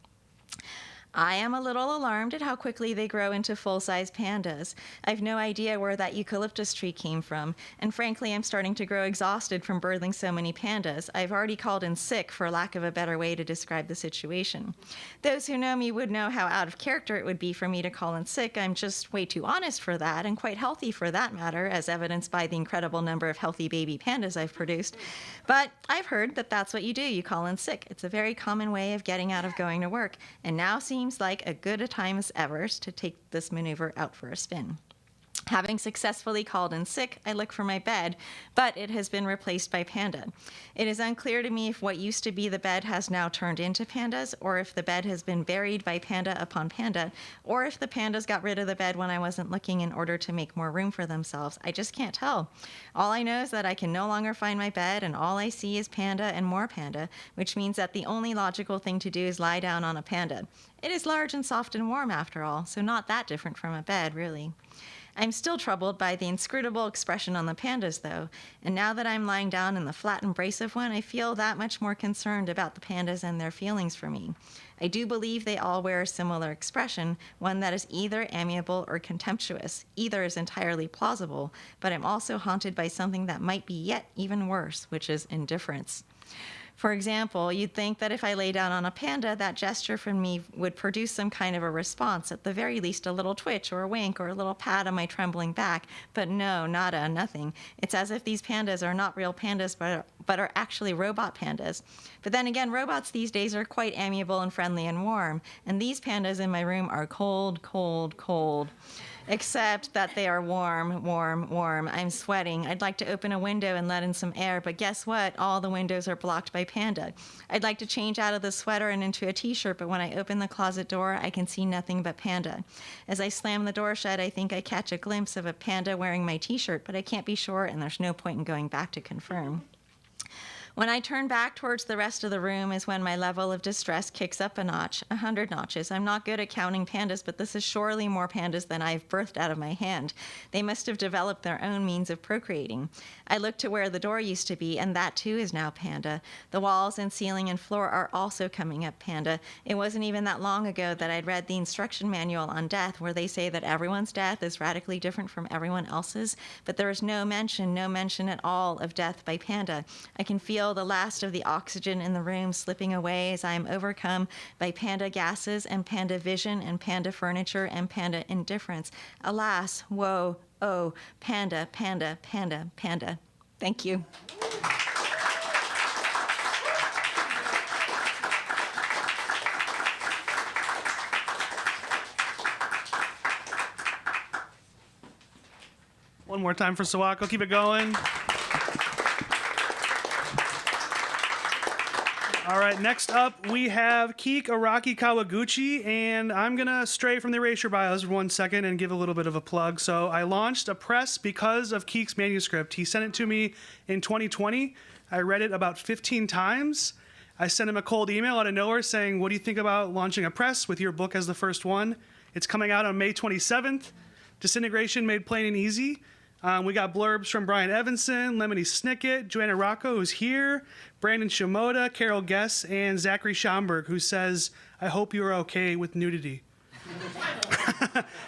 I am a little alarmed at how quickly they grow into full-size pandas. I've no idea where that eucalyptus tree came from, and frankly, I'm starting to grow exhausted from birthing so many pandas. I've already called in sick, for lack of a better way to describe the situation. Those who know me would know how out of character it would be for me to call in sick. I'm just way too honest for that, and quite healthy for that matter, as evidenced by the incredible number of healthy baby pandas I've produced. But I've heard that that's what you do. You call in sick. It's a very common way of getting out of going to work, and now seems like a good a time as ever to take this maneuver out for a spin. Having successfully called in sick, I look for my bed, but it has been replaced by Panda. It is unclear to me if what used to be the bed has now turned into pandas, or if the bed has been buried by panda upon panda, or if the pandas got rid of the bed when I wasn't looking in order to make more room for themselves. I just can't tell. All I know is that I can no longer find my bed, and all I see is panda and more panda, which means that the only logical thing to do is lie down on a panda. It is large and soft and warm after all, so not that different from a bed, really. I'm still troubled by the inscrutable expression on the pandas, though, and now that I'm lying down in the flat embrace of one, I feel that much more concerned about the pandas and their feelings for me. I do believe they all wear a similar expression, one that is either amiable or contemptuous. Either is entirely plausible, but I'm also haunted by something that might be yet even worse, which is indifference. For example, you'd think that if I lay down on a panda, that gesture from me would produce some kind of a response, at the very least a little twitch or a wink or a little pat on my trembling back. But no, nada, nothing. It's as if these pandas are not real pandas, but are actually robot pandas. But then again, robots these days are quite amiable and friendly and warm, and these pandas in my room are cold, cold, cold. Except that they are warm, warm, warm. I'm sweating. I'd like to open a window and let in some air, but guess what? All the windows are blocked by panda. I'd like to change out of the sweater and into a t-shirt, but when I open the closet door, I can see nothing but panda. As I slam the door shut, I think I catch a glimpse of a panda wearing my t-shirt, but I can't be sure, and there's no point in going back to confirm. When I turn back towards the rest of the room is when my level of distress kicks up a notch, 100 notches. I'm not good at counting pandas, but this is surely more pandas than I've birthed out of my hand. They must have developed their own means of procreating. I look to where the door used to be, and that too is now panda. The walls and ceiling and floor are also coming up panda. It wasn't even that long ago that I'd read the instruction manual on death, where they say that everyone's death is radically different from everyone else's, but there is no mention at all of death by panda. I can feel the last of the oxygen in the room slipping away as I am overcome by panda gases and panda vision and panda furniture and panda indifference. Alas, woe, oh, panda, panda, panda, panda. Thank you. One more time for Sawako. Keep it going. All right, next up we have Kiik Araki-Kawaguchi, and I'm going to stray from the erasure bios for 1 second and give a little bit of a plug. So I launched a press because of Kiik's manuscript. He sent it to me in 2020. I read it about 15 times. I sent him a cold email out of nowhere saying, what do you think about launching a press with your book as the first one? It's coming out on May 27th. Disintegration Made Plain and Easy. We got blurbs from Brian Evanson, Lemony Snicket, Joanna Ruocco, who's here, Brandon Shimoda, Carol Guess, and Zachary Schomburg, who says, I hope you are okay with nudity.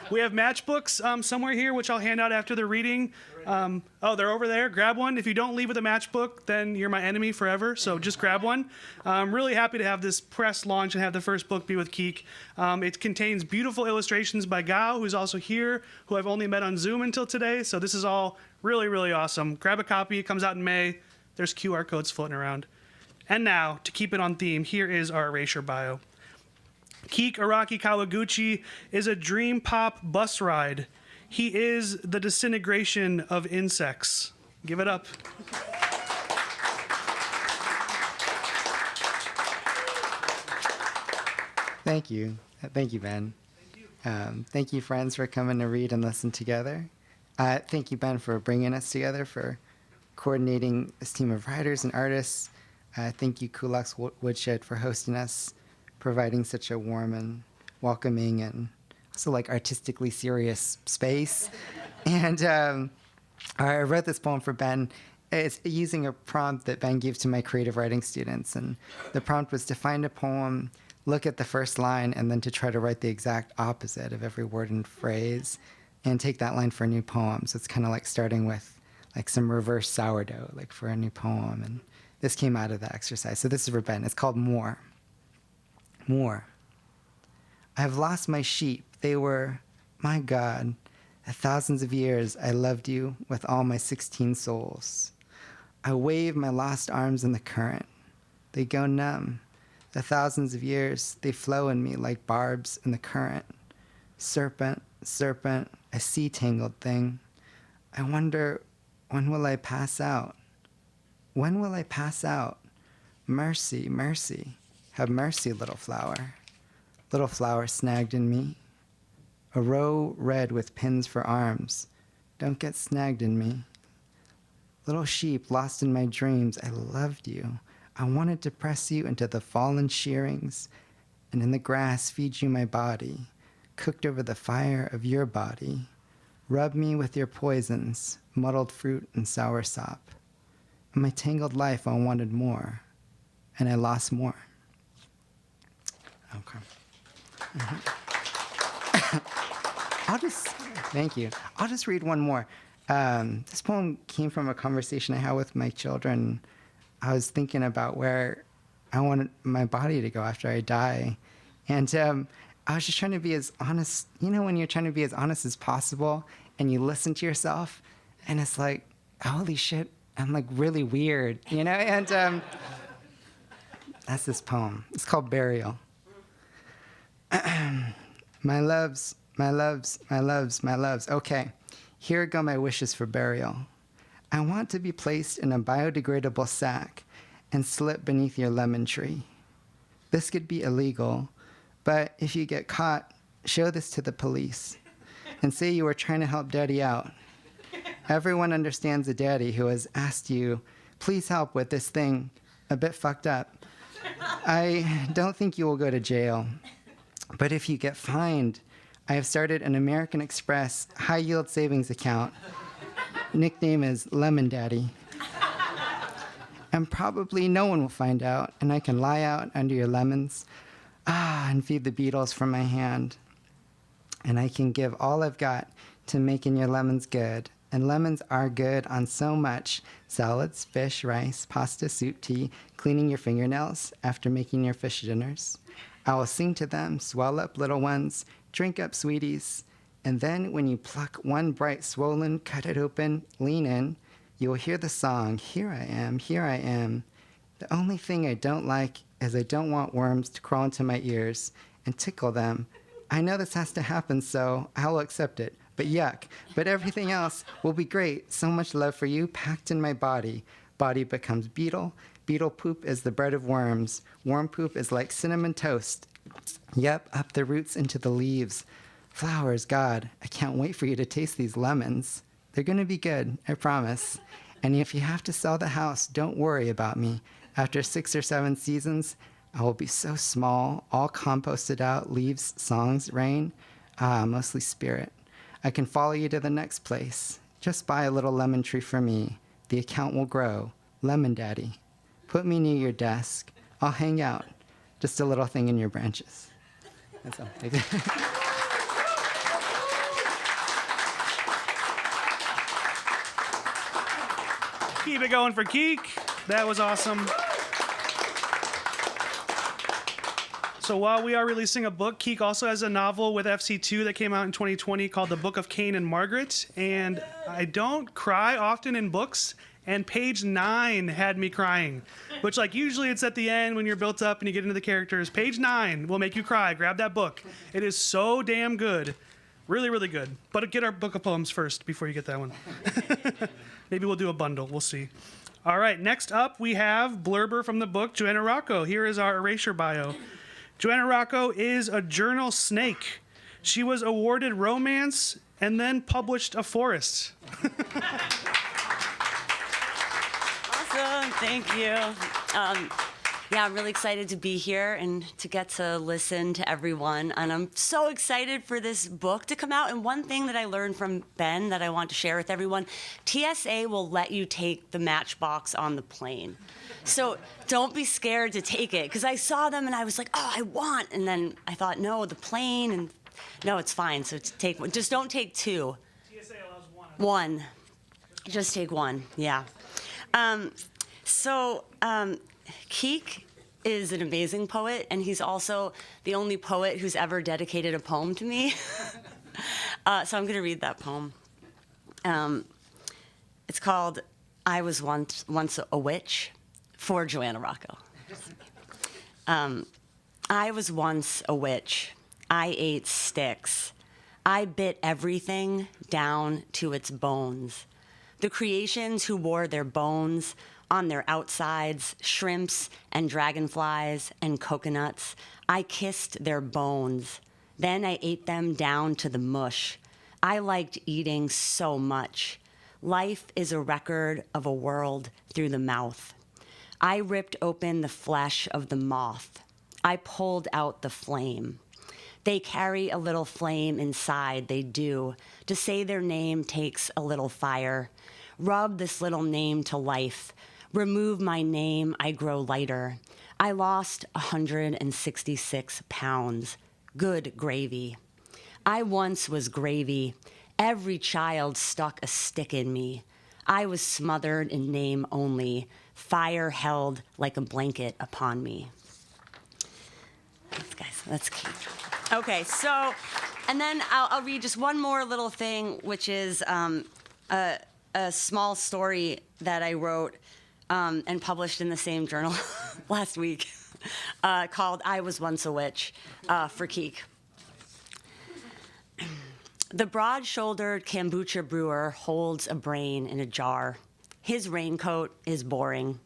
We have matchbooks somewhere here, which I'll hand out after the reading. Oh, they're over there. Grab one. If you don't leave with a matchbook, then you're my enemy forever, so just grab one. I'm really happy to have this press launch and have the first book be with Kiik. It contains beautiful illustrations by Gao, who's also here, who I've only met on Zoom until today, so this is all really, really awesome. Grab a copy. It comes out in May. There's QR codes floating around. And now, to keep it on theme, here is our erasure bio. Kiik Araki-Kawaguchi is a dream pop bus ride. He is the disintegration of insects. Give it up. Thank you. Thank you, Ben. Thank you, friends, for coming to read and listen together. Thank you, Ben, for bringing us together for coordinating this team of writers and artists. Thank you, Kulak's Woodshed, for hosting us, providing such a warm and welcoming and also like artistically serious space. And I wrote this poem for Ben. It's using a prompt that Ben gave to my creative writing students. And the prompt was to find a poem, look at the first line, and then to try to write the exact opposite of every word and phrase and take that line for a new poem. So it's kind of like starting with like some reverse sourdough, like for a new poem. And this came out of the exercise. So this is for Ben. It's called More. More. I have lost my sheep. They were, my God, thousands of years I loved you with all my 16 souls. I wave my lost arms in the current. They go numb. The thousands of years, they flow in me like barbs in the current. Serpent, serpent, a sea-tangled thing. I wonder, when will I pass out? When will I pass out? Mercy, mercy, have mercy, little flower. Little flower snagged in me. A row red with pins for arms. Don't get snagged in me. Little sheep lost in my dreams, I loved you. I wanted to press you into the fallen shearings, and in the grass feed you my body, cooked over the fire of your body. Rub me with your poisons, muddled fruit and sour sop. In my tangled life, I wanted more, and I lost more. Okay. Thank you. I'll just read one more. This poem came from a conversation I had with my children. I was thinking about where I wanted my body to go after I die. And I was just trying to be as honest. You know, when you're trying to be as honest as possible and you listen to yourself, and it's like, holy shit, I'm like really weird, you know? And that's this poem. It's called Burial. My loves, my loves, my loves, my loves. Okay, here go my wishes for burial. I want to be placed in a biodegradable sack and slip beneath your lemon tree. This could be illegal, but if you get caught, show this to the police and say you were trying to help Daddy out. Everyone understands a daddy who has asked you, please help with this thing a bit fucked up. I don't think you will go to jail, but if you get fined, I have started an American Express high-yield savings account. Nickname is Lemon Daddy. And probably no one will find out, and I can lie out under your lemons, and feed the beetles from my hand. And I can give all I've got to making your lemons good. And lemons are good on so much: salads, fish, rice, pasta, soup, tea, cleaning your fingernails after making your fish dinners. I will sing to them, swell up, little ones, drink up, sweeties. And then when you pluck one bright, swollen, cut it open, lean in, you will hear the song, here I am, here I am. The only thing I don't like is I don't want worms to crawl into my ears and tickle them. I know this has to happen, so I'll accept it. But yuck. But everything else will be great. So much love for you packed in my body. Body becomes beetle. Beetle poop is the bread of worms. Worm poop is like cinnamon toast. Yep, up the roots into the leaves. Flowers, God, I can't wait for you to taste these lemons. They're going to be good, I promise. And if you have to sell the house, don't worry about me. After 6 or 7 seasons, I will be so small, all composted out, leaves, songs, rain, mostly spirit. I can follow you to the next place. Just buy a little lemon tree for me. The account will grow. Lemon Daddy. Put me near your desk. I'll hang out. Just a little thing in your branches. That's all. Keep it going for Kiik. That was awesome. So while we are releasing a book, Kiik also has a novel with FC2 that came out in 2020 called The Book of Cain and Margaret. And I don't cry often in books, and page 9 had me crying, which like usually it's at the end when you're built up and you get into the characters. Page 9 will make you cry. Grab that book. It is so damn good. Really, really good. But get our book of poems first before you get that one. Maybe we'll do a bundle. We'll see. All right, next up we have blurber from the book, Joanna Ruocco. Here is our erasure bio. Joanna Ruocco is a journal snake. She was awarded romance and then published a forest. Thank you. Yeah, I'm really excited to be here and to get to listen to everyone. And I'm so excited for this book to come out. And one thing that I learned from Ben that I want to share with everyone, TSA will let you take the Matchbox on the plane. So don't be scared to take it. Because I saw them and I was like, oh, I want. And then I thought, no, the plane. And no, it's fine. So take one. Just don't take two. TSA allows one. One. Just take one, yeah. Kiik is an amazing poet, and he's also the only poet who's ever dedicated a poem to me. So I'm going to read that poem. It's called I Was Once a Witch, for Joanna Ruocco. I was once a witch. I ate sticks. I bit everything down to its bones. The creations who wore their bones on their outsides, shrimps and dragonflies and coconuts, I kissed their bones. Then I ate them down to the mush. I liked eating so much. Life is a record of a world through the mouth. I ripped open the flesh of the moth. I pulled out the flame. They carry a little flame inside, they do. To say their name takes a little fire. Rub this little name to life. Remove my name, I grow lighter. I lost 166 pounds. Good gravy. I once was gravy. Every child stuck a stick in me. I was smothered in name only. Fire held like a blanket upon me. Thanks, guys. That's cute. Okay, so, and then I'll read just one more little thing, which is a small story that I wrote and published in the same journal last week called I Was Once a Witch for Kiik. The broad-shouldered kombucha brewer holds a brain in a jar. His raincoat is boring.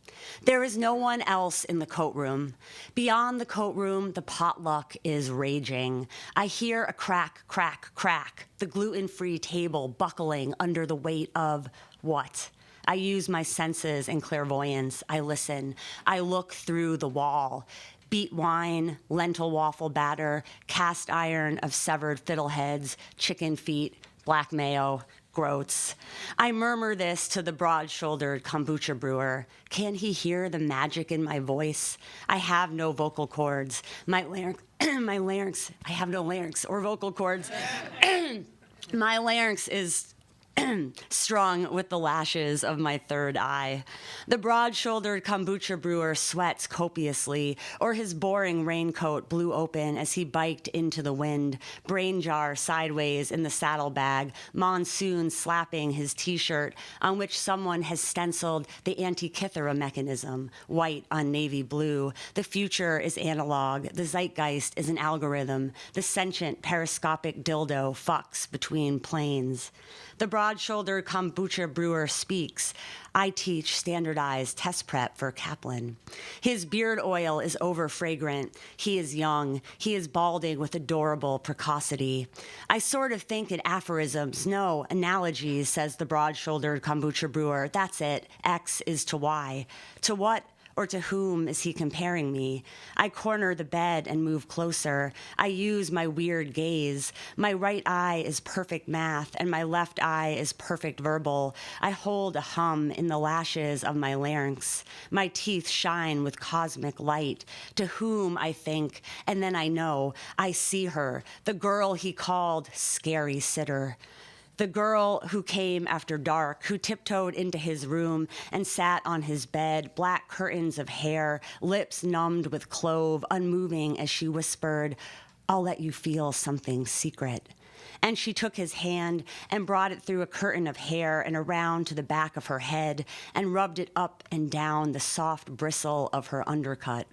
There is no one else in the coat room. Beyond the coat room, the potluck is raging. I hear a crack, crack, crack, the gluten-free table buckling under the weight of what? I use my senses and clairvoyance. I listen. I look through the wall. Beet wine, lentil waffle batter, cast iron of severed fiddleheads, chicken feet, black mayo, groats. I murmur this to the broad-shouldered kombucha brewer. Can he hear the magic in my voice? I have no vocal cords. My larynx, I have no larynx or vocal cords. My larynx is strung with the lashes of my third eye. The broad-shouldered kombucha brewer sweats copiously, or his boring raincoat blew open as he biked into the wind, brain jar sideways in the saddlebag, monsoon slapping his T-shirt, on which someone has stenciled the Antikythera mechanism, white on navy blue. The future is analog. The zeitgeist is an algorithm. The sentient periscopic dildo fucks between planes. The broad-shouldered kombucha brewer speaks. I teach standardized test prep for Kaplan. His beard oil is over-fragrant. He is young. He is balding with adorable precocity. I sort of think in aphorisms. No, analogies, says the broad-shouldered kombucha brewer. That's it. X is to Y. To what or to whom is he comparing me? I corner the bed and move closer. I use my weird gaze. My right eye is perfect math, and my left eye is perfect verbal. I hold a hum in the lashes of my larynx. My teeth shine with cosmic light. To whom, I think, and then I know, I see her, the girl he called scary sitter. The girl who came after dark, who tiptoed into his room and sat on his bed, black curtains of hair, lips numbed with clove, unmoving as she whispered, I'll let you feel something secret. And she took his hand and brought it through a curtain of hair and around to the back of her head and rubbed it up and down the soft bristle of her undercut.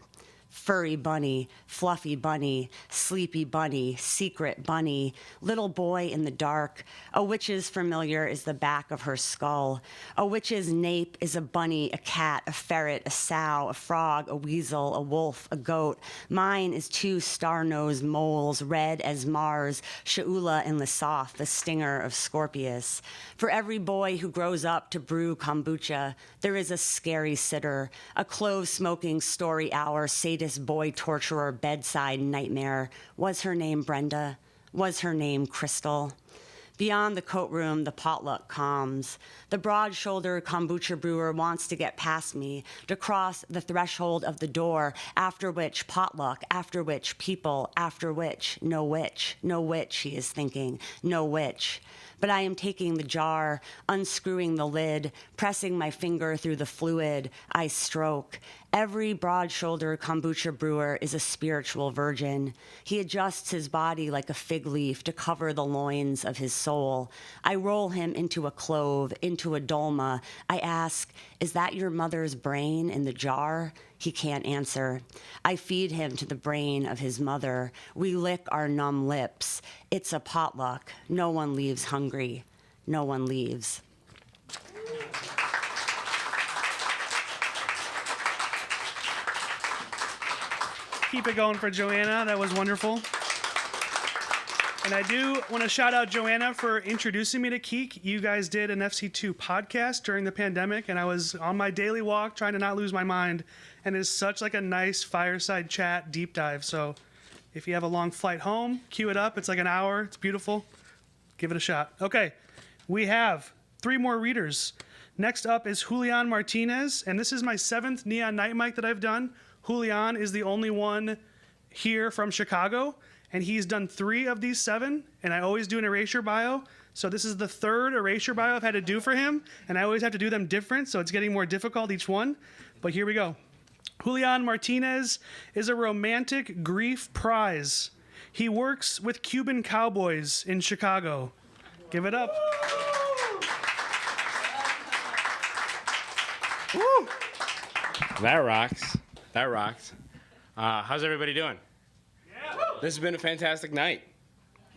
furry bunny, fluffy bunny, sleepy bunny, secret bunny, little boy in the dark. A witch's familiar is the back of her skull. A witch's nape is a bunny, a cat, a ferret, a sow, a frog, a weasel, a wolf, a goat. Mine is 2 star-nosed moles, red as Mars, Shaula in Lissoth, the stinger of Scorpius. For every boy who grows up to brew kombucha, there is a scary sitter, a clove-smoking story hour, sadist boy torturer, bedside nightmare. Was her name Brenda? Was her name Crystal? Beyond the coat room, the potluck calms. The broad-shouldered kombucha brewer wants to get past me, to cross the threshold of the door, after which potluck, after which people, after which no witch, he is thinking, no witch. But I am taking the jar, unscrewing the lid, pressing my finger through the fluid. I stroke. Every broad-shouldered kombucha brewer is a spiritual virgin. He adjusts his body like a fig leaf to cover the loins of his soul. I roll him into a clove, into a dolma. I ask, is that your mother's brain in the jar? He can't answer. I feed him to the brain of his mother. We lick our numb lips. It's a potluck. No one leaves hungry. No one leaves. Keep it going for Joanna. That was wonderful. And I do want to shout out Joanna for introducing me to Kiik. You guys did an FC2 podcast during the pandemic, and I was on my daily walk trying to not lose my mind. And it's such like a nice fireside chat deep dive. So if you have a long flight home, cue it up. It's like an hour. It's beautiful. Give it a shot. Okay, we have 3 more readers. Next up is Julián Martinez, and this is my 7th Neon Night Mic that I've done. Julián is the only one here from Chicago, and he's done 3 of these 7, and I always do an erasure bio. So this is the 3rd erasure bio I've had to do for him, and I always have to do them different, so it's getting more difficult each one. But here we go. Julián Martinez is a romantic grief prize. He works with Cuban cowboys in Chicago. Give it up. Woo! That rocks. That rocks. How's everybody doing? Yeah. This has been a fantastic night.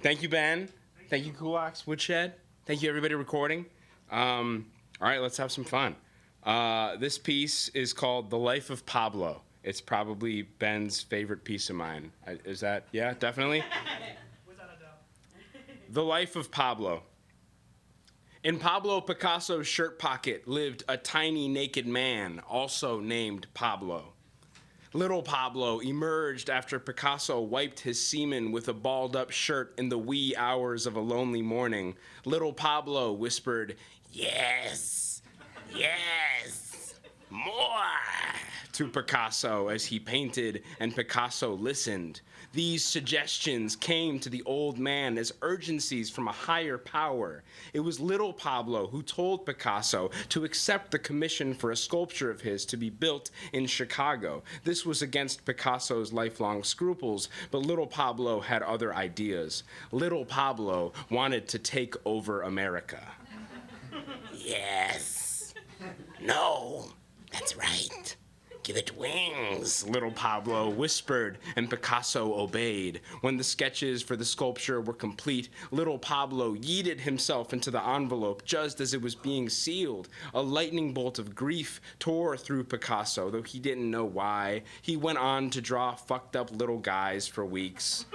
Thank you, Ben. Thank you, Kulak, Woodshed. Thank you, everybody recording. All right, let's have some fun. This piece is called The Life of Pablo. It's probably Ben's favorite piece of mine. Is that? Yeah, definitely? Without a doubt. The Life of Pablo. In Pablo Picasso's shirt pocket lived a tiny naked man, also named Pablo. Little Pablo emerged after Picasso wiped his semen with a balled-up shirt in the wee hours of a lonely morning. Little Pablo whispered, "Yes, yes, more," to Picasso as he painted, and Picasso listened. These suggestions came to the old man as urgencies from a higher power. It was little Pablo who told Picasso to accept the commission for a sculpture of his to be built in Chicago. This was against Picasso's lifelong scruples, but little Pablo had other ideas. Little Pablo wanted to take over America. Yes. No, that's right. Give it wings, little Pablo whispered, and Picasso obeyed. When the sketches for the sculpture were complete, little Pablo yeeted himself into the envelope just as it was being sealed. A lightning bolt of grief tore through Picasso, though he didn't know why. He went on to draw fucked up little guys for weeks.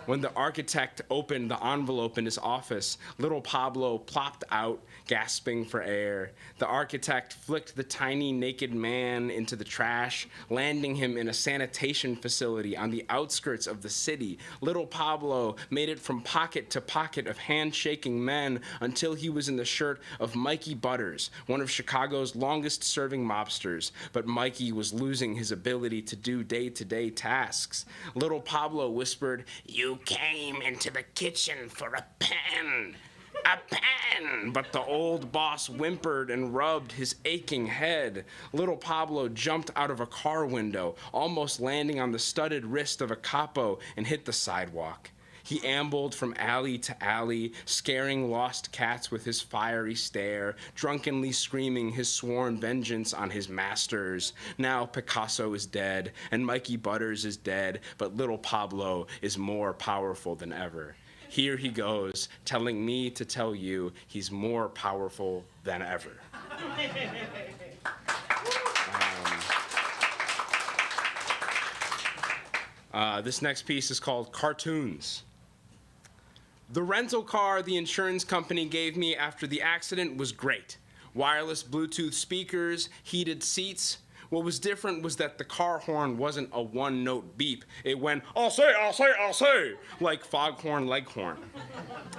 When the architect opened the envelope in his office, little Pablo plopped out, gasping for air. The architect flicked the tiny naked man into the trash, landing him in a sanitation facility on the outskirts of the city. Little Pablo made it from pocket to pocket of handshaking men until he was in the shirt of Mikey Butters, one of Chicago's longest-serving mobsters. But Mikey was losing his ability to do day-to-day tasks. Little Pablo whispered, "You came into the kitchen for a pen. A pen!" But the old boss whimpered and rubbed his aching head. Little Pablo jumped out of a car window, almost landing on the studded wrist of a capo, and hit the sidewalk. He ambled from alley to alley, scaring lost cats with his fiery stare, drunkenly screaming his sworn vengeance on his masters. Now Picasso is dead, and Mikey Butters is dead, but little Pablo is more powerful than ever. Here he goes, telling me to tell you he's more powerful than ever. This next piece is called Cartoons. The rental car the insurance company gave me after the accident was great. Wireless Bluetooth speakers, heated seats. What was different was that the car horn wasn't a one-note beep. It went, I'll say, I'll say, I'll say, like Foghorn Leghorn.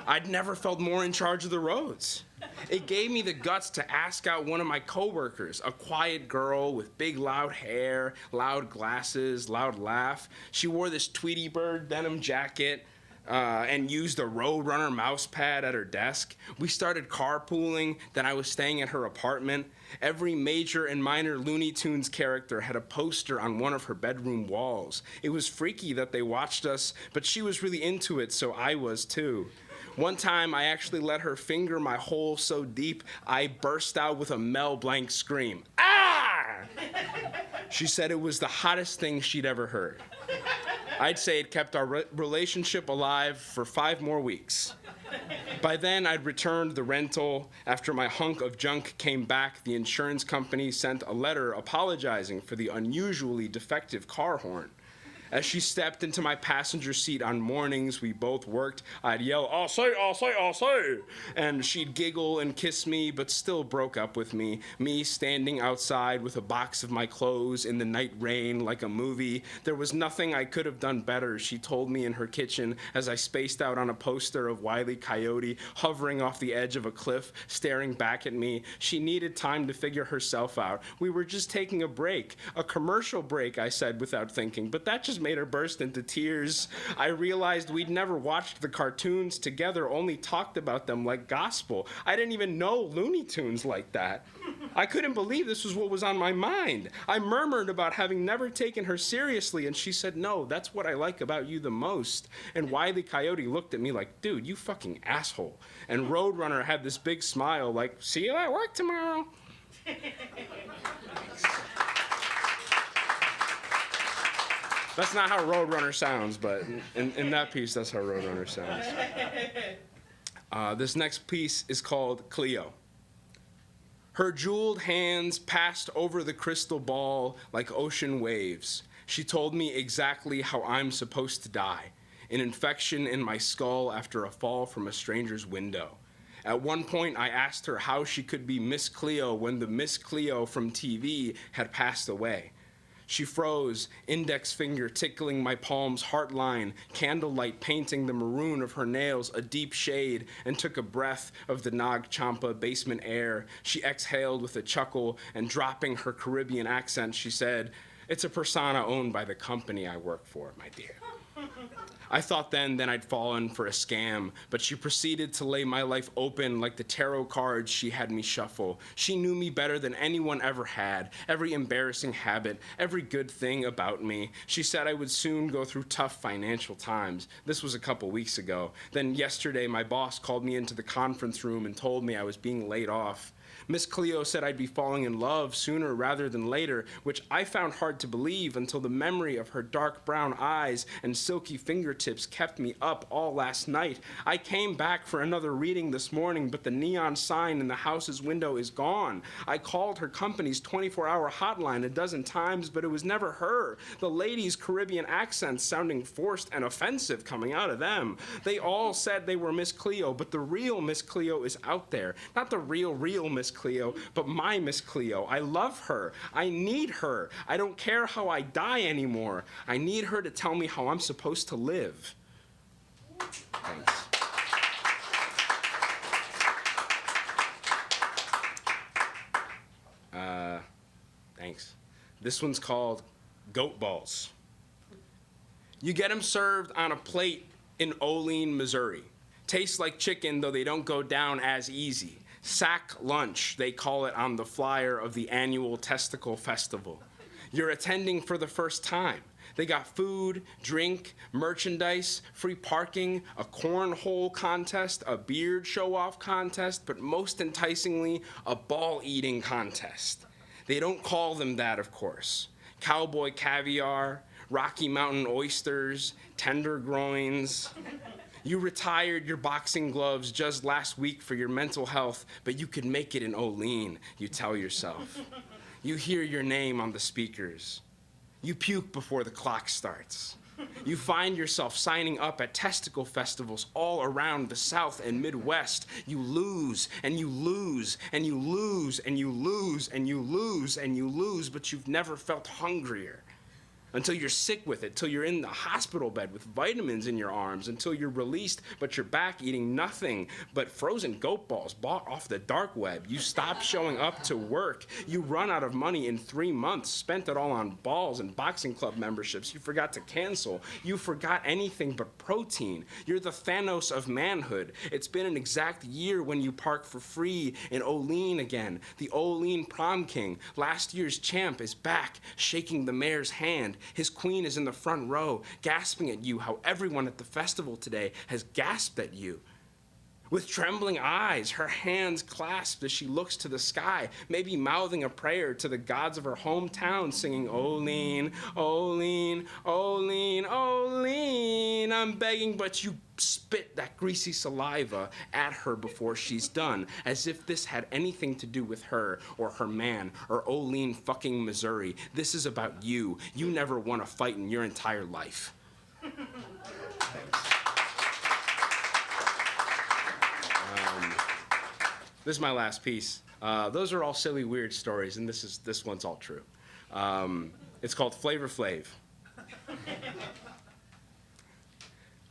I'd never felt more in charge of the roads. It gave me the guts to ask out one of my coworkers, a quiet girl with big loud hair, loud glasses, loud laugh. She wore this Tweety Bird denim jacket and used a Roadrunner mouse pad at her desk. We started carpooling, then I was staying at her apartment. Every major and minor Looney Tunes character had a poster on one of her bedroom walls. It was freaky that they watched us, but she was really into it, so I was too. One time, I actually let her finger my hole so deep, I burst out with a Mel Blanc scream. Ah! She said it was the hottest thing she'd ever heard. I'd say it kept our relationship alive for 5 more weeks. By then, I'd returned the rental. After my hunk of junk came back, the insurance company sent a letter apologizing for the unusually defective car horn. As she stepped into my passenger seat on mornings we both worked, I'd yell, I'll say, I'll say, I'll say. And she'd giggle and kiss me, but still broke up with me. Me standing outside with a box of my clothes in the night rain like a movie. There was nothing I could have done better, she told me in her kitchen as I spaced out on a poster of Wile E. Coyote hovering off the edge of a cliff, staring back at me. She needed time to figure herself out. We were just taking a break. A commercial break, I said without thinking, but that just made her burst into tears. I realized we'd never watched the cartoons together, only talked about them like gospel. I didn't even know Looney Tunes like that. I couldn't believe this was what was on my mind. I murmured about having never taken her seriously, and she said, no, that's what I like about you the most. And Wile E. Coyote looked at me like, dude, you fucking asshole. And Roadrunner had this big smile like, see you at work tomorrow. That's not how Roadrunner sounds, but in that piece, that's how Roadrunner sounds. This next piece is called Cleo. Her jeweled hands passed over the crystal ball like ocean waves. She told me exactly how I'm supposed to die, an infection in my skull after a fall from a stranger's window. At one point, I asked her how she could be Miss Cleo when the Miss Cleo from TV had passed away. She froze, index finger tickling my palm's heart line, candlelight painting the maroon of her nails a deep shade, and took a breath of the Nag Champa basement air. She exhaled with a chuckle, and dropping her Caribbean accent, she said, it's a persona owned by the company I work for, my dear. I thought then I'd fallen for a scam, but she proceeded to lay my life open like the tarot cards she had me shuffle. She knew me better than anyone ever had, every embarrassing habit, every good thing about me. She said I would soon go through tough financial times. This was a couple weeks ago. Then yesterday, my boss called me into the conference room and told me I was being laid off. Miss Cleo said I'd be falling in love sooner rather than later, which I found hard to believe until the memory of her dark brown eyes and silky fingertips kept me up all last night. I came back for another reading this morning, but the neon sign in the house's window is gone. I called her company's 24-hour hotline a dozen times, but it was never her. The ladies' Caribbean accents sounding forced and offensive coming out of them. They all said they were Miss Cleo, but the real Miss Cleo is out there. Not the real Miss Cleo, but my Miss Cleo. I love her. I need her. I don't care how I die anymore. I need her to tell me how I'm supposed to live. Thanks. Thanks. This one's called Goat Balls. You get them served on a plate in Olean, Missouri. Tastes like chicken, though they don't go down as easy. Sack lunch, they call it on the flyer of the annual Testicle Festival. You're attending for the first time. They got food, drink, merchandise, free parking, a cornhole contest, a beard show-off contest, but most enticingly, a ball-eating contest. They don't call them that, of course. Cowboy caviar, Rocky Mountain oysters, tender groins. You retired your boxing gloves just last week for your mental health, but you could make it in Olean, you tell yourself. You hear your name on the speakers. You puke before the clock starts. You find yourself signing up at testicle festivals all around the South and Midwest. You lose, and you lose, and you lose, and you lose, and you lose, and you lose, but you've never felt hungrier. Until you're sick with it, till you're in the hospital bed with vitamins in your arms, until you're released, but you're back eating nothing but frozen goat balls bought off the dark web. You stop showing up to work. You run out of money in 3 months, spent it all on balls and boxing club memberships you forgot to cancel. You forgot anything but protein. You're the Thanos of manhood. It's been an exact year when you park for free in Olean again. The Olean prom king, last year's champ, is back, shaking the mayor's hand. His queen is in the front row, gasping at you how everyone at the festival today has gasped at you. With trembling eyes, her hands clasped as she looks to the sky, maybe mouthing a prayer to the gods of her hometown, singing, Olean, Olean, Olean, Olean. I'm begging, but you spit that greasy saliva at her before she's done, as if this had anything to do with her or her man or Olean fucking Missouri. This is about you. You never won a fight in your entire life. This is my last piece. Those are all silly, weird stories, and this one's all true. It's called Flavor Flav.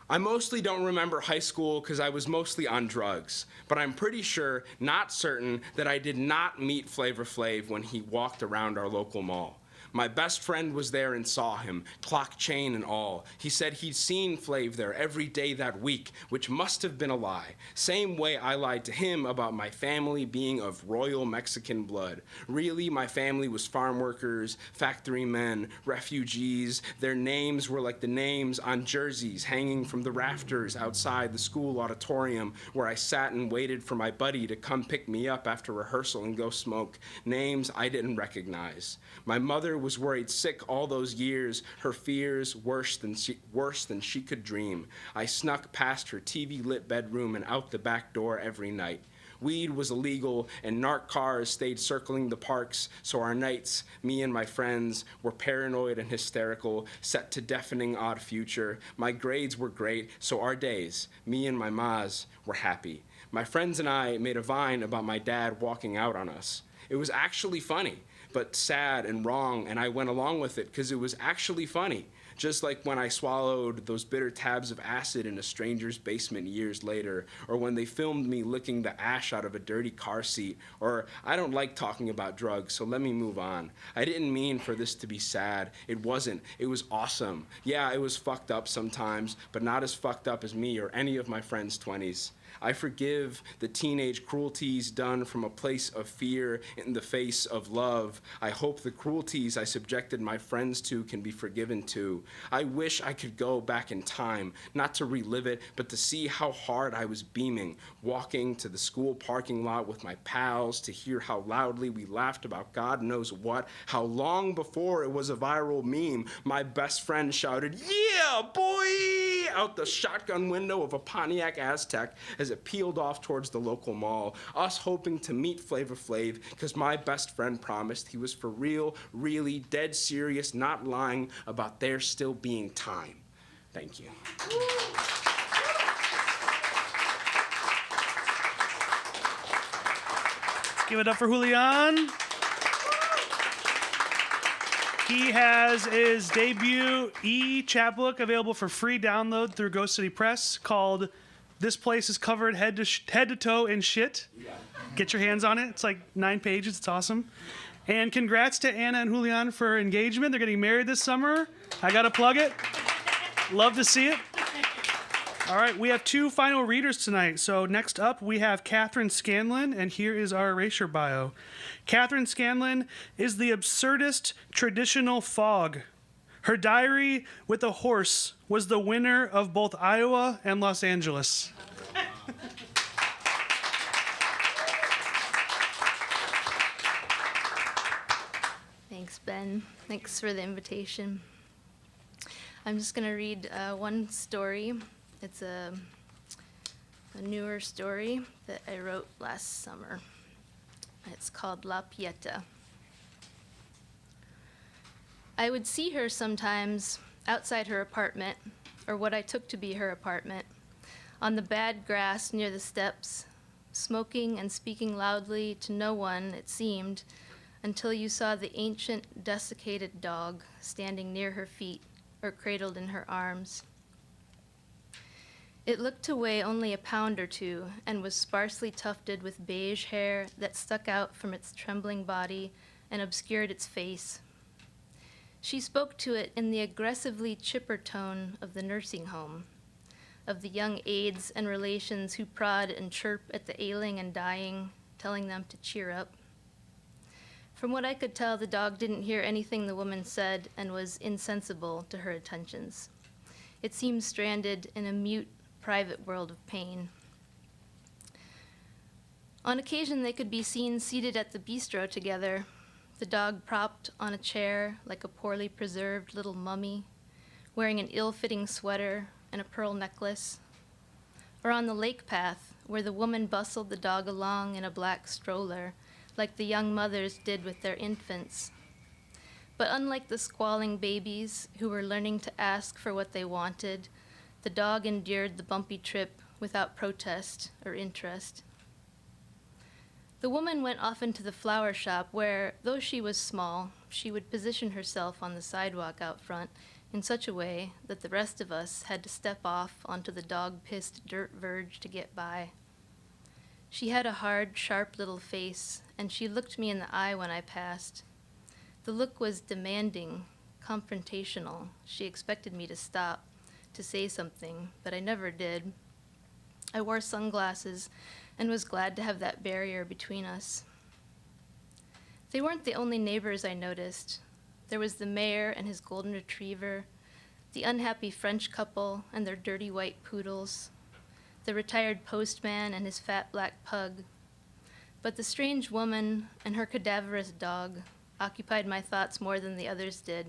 I mostly don't remember high school because I was mostly on drugs, but I'm pretty sure, not certain, that I did not meet Flavor Flav when he walked around our local mall. My best friend was there and saw him, clock chain and all. He said he'd seen Flav there every day that week, which must have been a lie. Same way I lied to him about my family being of royal Mexican blood. Really, my family was farm workers, factory men, refugees. Their names were like the names on jerseys hanging from the rafters outside the school auditorium where I sat and waited for my buddy to come pick me up after rehearsal and go smoke. Names I didn't recognize. My mother was worried sick all those years, her fears worse than she could dream. I snuck past her TV-lit bedroom and out the back door every night. Weed was illegal, and narc cars stayed circling the parks, so our nights, me and my friends, were paranoid and hysterical, set to deafening odd future. My grades were great, so our days, me and my mas, were happy. My friends and I made a vine about my dad walking out on us. It was actually funny, but sad and wrong, and I went along with it because it was actually funny. Just like when I swallowed those bitter tabs of acid in a stranger's basement years later, or when they filmed me licking the ash out of a dirty car seat, or I don't like talking about drugs, so let me move on. I didn't mean for this to be sad. It wasn't. It was awesome. Yeah, it was fucked up sometimes, but not as fucked up as me or any of my friends' 20s. I forgive the teenage cruelties done from a place of fear in the face of love. I hope the cruelties I subjected my friends to can be forgiven too. I wish I could go back in time, not to relive it, but to see how hard I was beaming, walking to the school parking lot with my pals, to hear how loudly we laughed about God knows what, how long before it was a viral meme, my best friend shouted, "Yeah, boy!" out the shotgun window of a Pontiac Aztec as it peeled off towards the local mall, us hoping to meet Flavor Flav because my best friend promised he was for real, really dead serious, not lying about there still being time. Thank you. Give it up for Julián. He has his debut e-chapbook available for free download through Ghost City Press called This Place is Covered Head to Toe in Shit. Get your hands on it. It's like 9 pages. It's awesome. And congrats to Anna and Julián for engagement. They're getting married this summer. I got to plug it. Love to see it. All right, we have 2 final readers tonight. So next up, we have Kathryn Scanlan, and here is our erasure bio. Kathryn Scanlan is the absurdist traditional fog. Her diary with a horse was the winner of both Iowa and Los Angeles. Thanks, Ben. Thanks for the invitation. I'm just going to read one story. It's a newer story that I wrote last summer. It's called La Pieta. I would see her sometimes outside her apartment, or what I took to be her apartment, on the bad grass near the steps, smoking and speaking loudly to no one, it seemed, until you saw the ancient, desiccated dog standing near her feet or cradled in her arms. It looked to weigh only a pound or two and was sparsely tufted with beige hair that stuck out from its trembling body and obscured its face. She spoke to it in the aggressively chipper tone of the nursing home, of the young aides and relations who prod and chirp at the ailing and dying, telling them to cheer up. From what I could tell, the dog didn't hear anything the woman said and was insensible to her attentions. It seemed stranded in a mute, private world of pain. On occasion, they could be seen seated at the bistro together, the dog propped on a chair like a poorly preserved little mummy, wearing an ill-fitting sweater and a pearl necklace, or on the lake path where the woman bustled the dog along in a black stroller, like the young mothers did with their infants. But unlike the squalling babies who were learning to ask for what they wanted, the dog endured the bumpy trip without protest or interest. The woman went often to the flower shop where, though she was small, she would position herself on the sidewalk out front in such a way that the rest of us had to step off onto the dog-pissed dirt verge to get by. She had a hard, sharp little face, and she looked me in the eye when I passed. The look was demanding, confrontational. She expected me to stop, to say something, but I never did. I wore sunglasses and was glad to have that barrier between us. They weren't the only neighbors I noticed. There was the mayor and his golden retriever, the unhappy French couple and their dirty white poodles, the retired postman and his fat black pug. But the strange woman and her cadaverous dog occupied my thoughts more than the others did.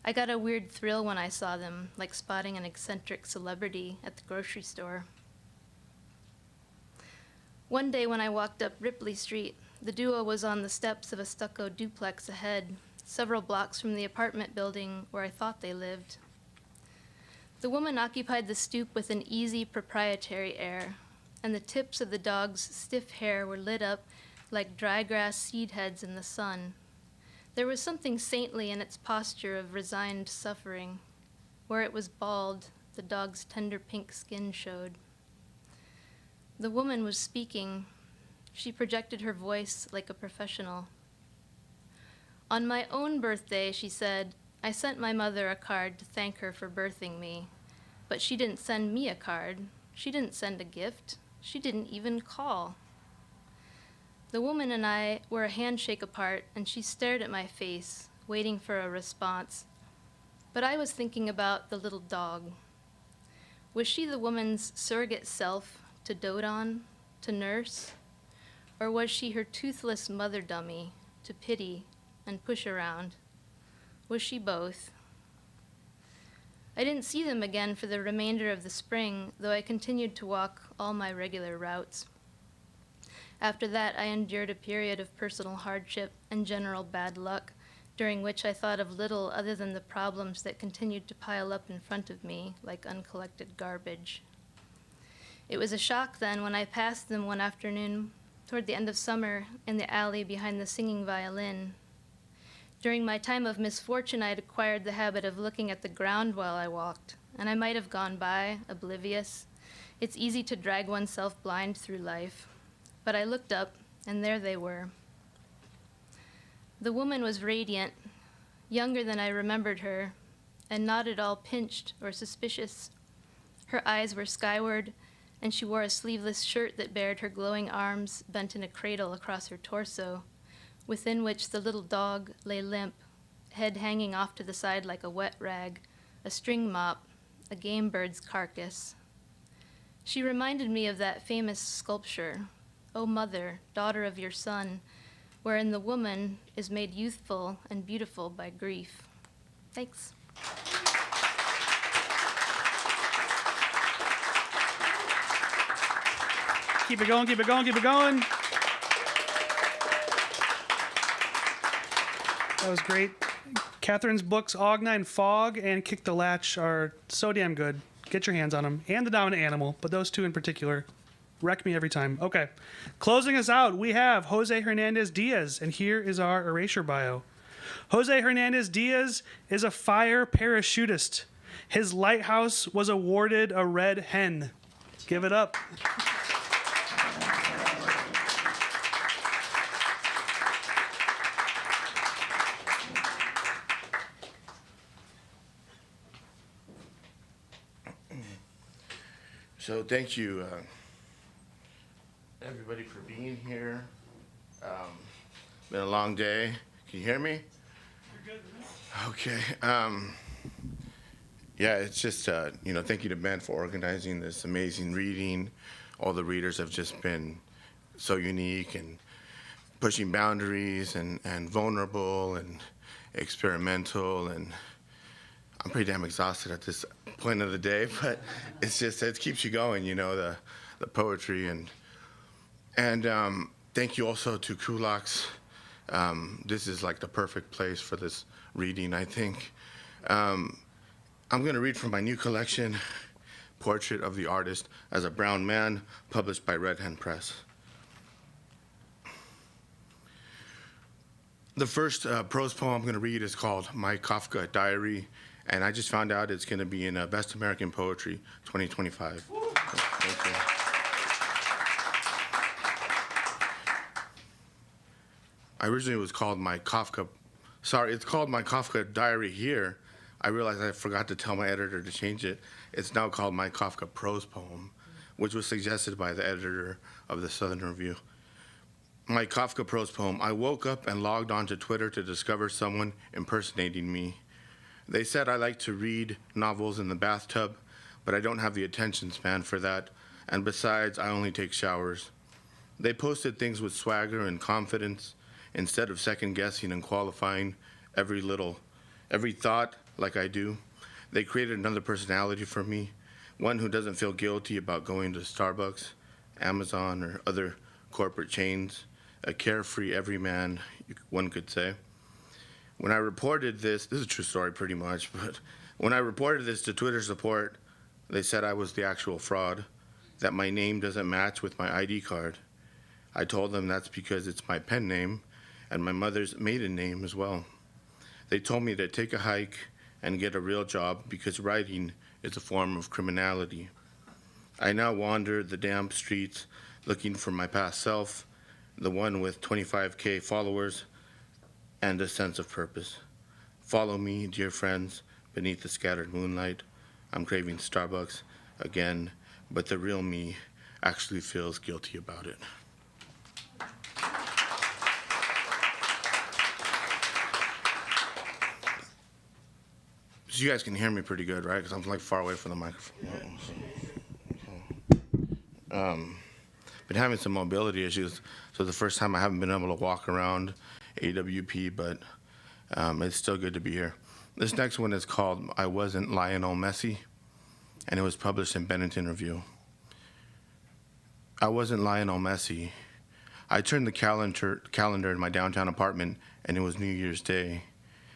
I got a weird thrill when I saw them, like spotting an eccentric celebrity at the grocery store. One day when I walked up Ripley Street, the duo was on the steps of a stucco duplex ahead, several blocks from the apartment building where I thought they lived. The woman occupied the stoop with an easy, proprietary air, and the tips of the dog's stiff hair were lit up like dry grass seed heads in the sun. There was something saintly in its posture of resigned suffering. Where it was bald, the dog's tender pink skin showed. The woman was speaking. She projected her voice like a professional. On my own birthday, she said, I sent my mother a card to thank her for birthing me, but she didn't send me a card. She didn't send a gift. She didn't even call. The woman and I were a handshake apart, and she stared at my face, waiting for a response. But I was thinking about the little dog. Was she the woman's surrogate self to dote on, to nurse? Or was she her toothless mother dummy to pity and push around? Was she both? I didn't see them again for the remainder of the spring, though I continued to walk all my regular routes. After that, I endured a period of personal hardship and general bad luck, during which I thought of little other than the problems that continued to pile up in front of me like uncollected garbage. It was a shock then when I passed them one afternoon toward the end of summer in the alley behind the singing violin. During my time of misfortune, I had acquired the habit of looking at the ground while I walked, and I might have gone by, oblivious. It's easy to drag oneself blind through life. But I looked up, and there they were. The woman was radiant, younger than I remembered her, and not at all pinched or suspicious. Her eyes were skyward, and she wore a sleeveless shirt that bared her glowing arms bent in a cradle across her torso, within which the little dog lay limp, head hanging off to the side like a wet rag, a string mop, a game bird's carcass. She reminded me of that famous sculpture, O Mother, daughter of your son, wherein the woman is made youthful and beautiful by grief. Thanks. Keep it going, keep it going, keep it going. That was great. Kathryn's books, Augna Fog and Kick the Latch, are so damn good. Get your hands on them. And The Dominant Animal, but those two in particular wreck me every time. Okay. Closing us out, we have Jose Hernandez Diaz, and here is our erasure bio. Jose Hernandez Diaz is a fire parachutist. His lighthouse was awarded a red hen. Give it up. So thank you, everybody, for being here. Been a long day. Can you hear me? You're good. Okay. Yeah, it's just, thank you to Ben for organizing this amazing reading. All the readers have just been so unique and pushing boundaries and vulnerable and experimental, and I'm pretty damn exhausted at this point of the day, but it's just, it keeps you going, the poetry. And thank you also to Kulak's. This is like the perfect place for this reading, I think. I'm going to read from my new collection, Portrait of the Artist as a Brown Man, published by Red Hen Press. The first prose poem I'm going to read is called My Kafka Diary, and I just found out it's going to be in Best American Poetry 2025. Thank you. Originally it was called it's called My Kafka Diary here. I realized I forgot to tell my editor to change it. It's now called My Kafka Prose Poem, which was suggested by the editor of the Southern Review. My Kafka prose poem. I woke up and logged onto Twitter to discover someone impersonating me. They said I like to read novels in the bathtub, but I don't have the attention span for that, and besides, I only take showers. They posted things with swagger and confidence, instead of second-guessing and qualifying every thought like I do. They created another personality for me, one who doesn't feel guilty about going to Starbucks, Amazon, or other corporate chains, a carefree everyman, one could say. When I reported this is a true story pretty much, but when I reported this to Twitter support, they said I was the actual fraud, that my name doesn't match with my ID card. I told them that's because it's my pen name and my mother's maiden name as well. They told me to take a hike and get a real job because writing is a form of criminality. I now wander the damp streets looking for my past self, the one with 25K followers and a sense of purpose. Follow me, dear friends, beneath the scattered moonlight. I'm craving Starbucks again, but the real me actually feels guilty about it. So you guys can hear me pretty good, right? Because I'm like far away from the microphone. Been having some mobility issues, so the first time I haven't been able to walk around AWP, but it's still good to be here. This next one is called I Wasn't Lionel Messi, and it was published in Bennington Review. I wasn't Lionel Messi. I turned the calendar in my downtown apartment, and it was New Year's Day.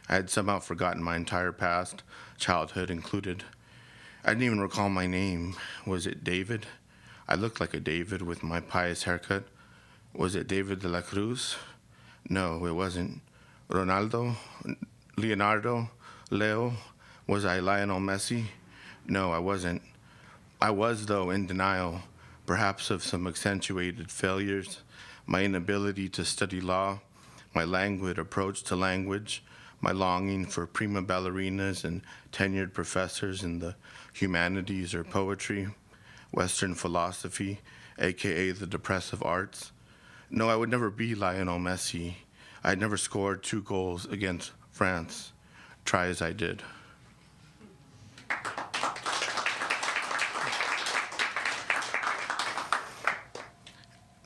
I had somehow forgotten my entire past, childhood included. I didn't even recall my name. Was it David? I looked like a David with my pious haircut. Was it David de la Cruz? No, it wasn't. Ronaldo? Leonardo? Leo? Was I Lionel Messi? No, I wasn't. I was, though, in denial, perhaps of some accentuated failures, my inability to study law, my languid approach to language, my longing for prima ballerinas and tenured professors in the humanities or poetry, Western philosophy, aka the depressive arts. No, I would never be Lionel Messi. I had never scored 2 goals against France. Try as I did.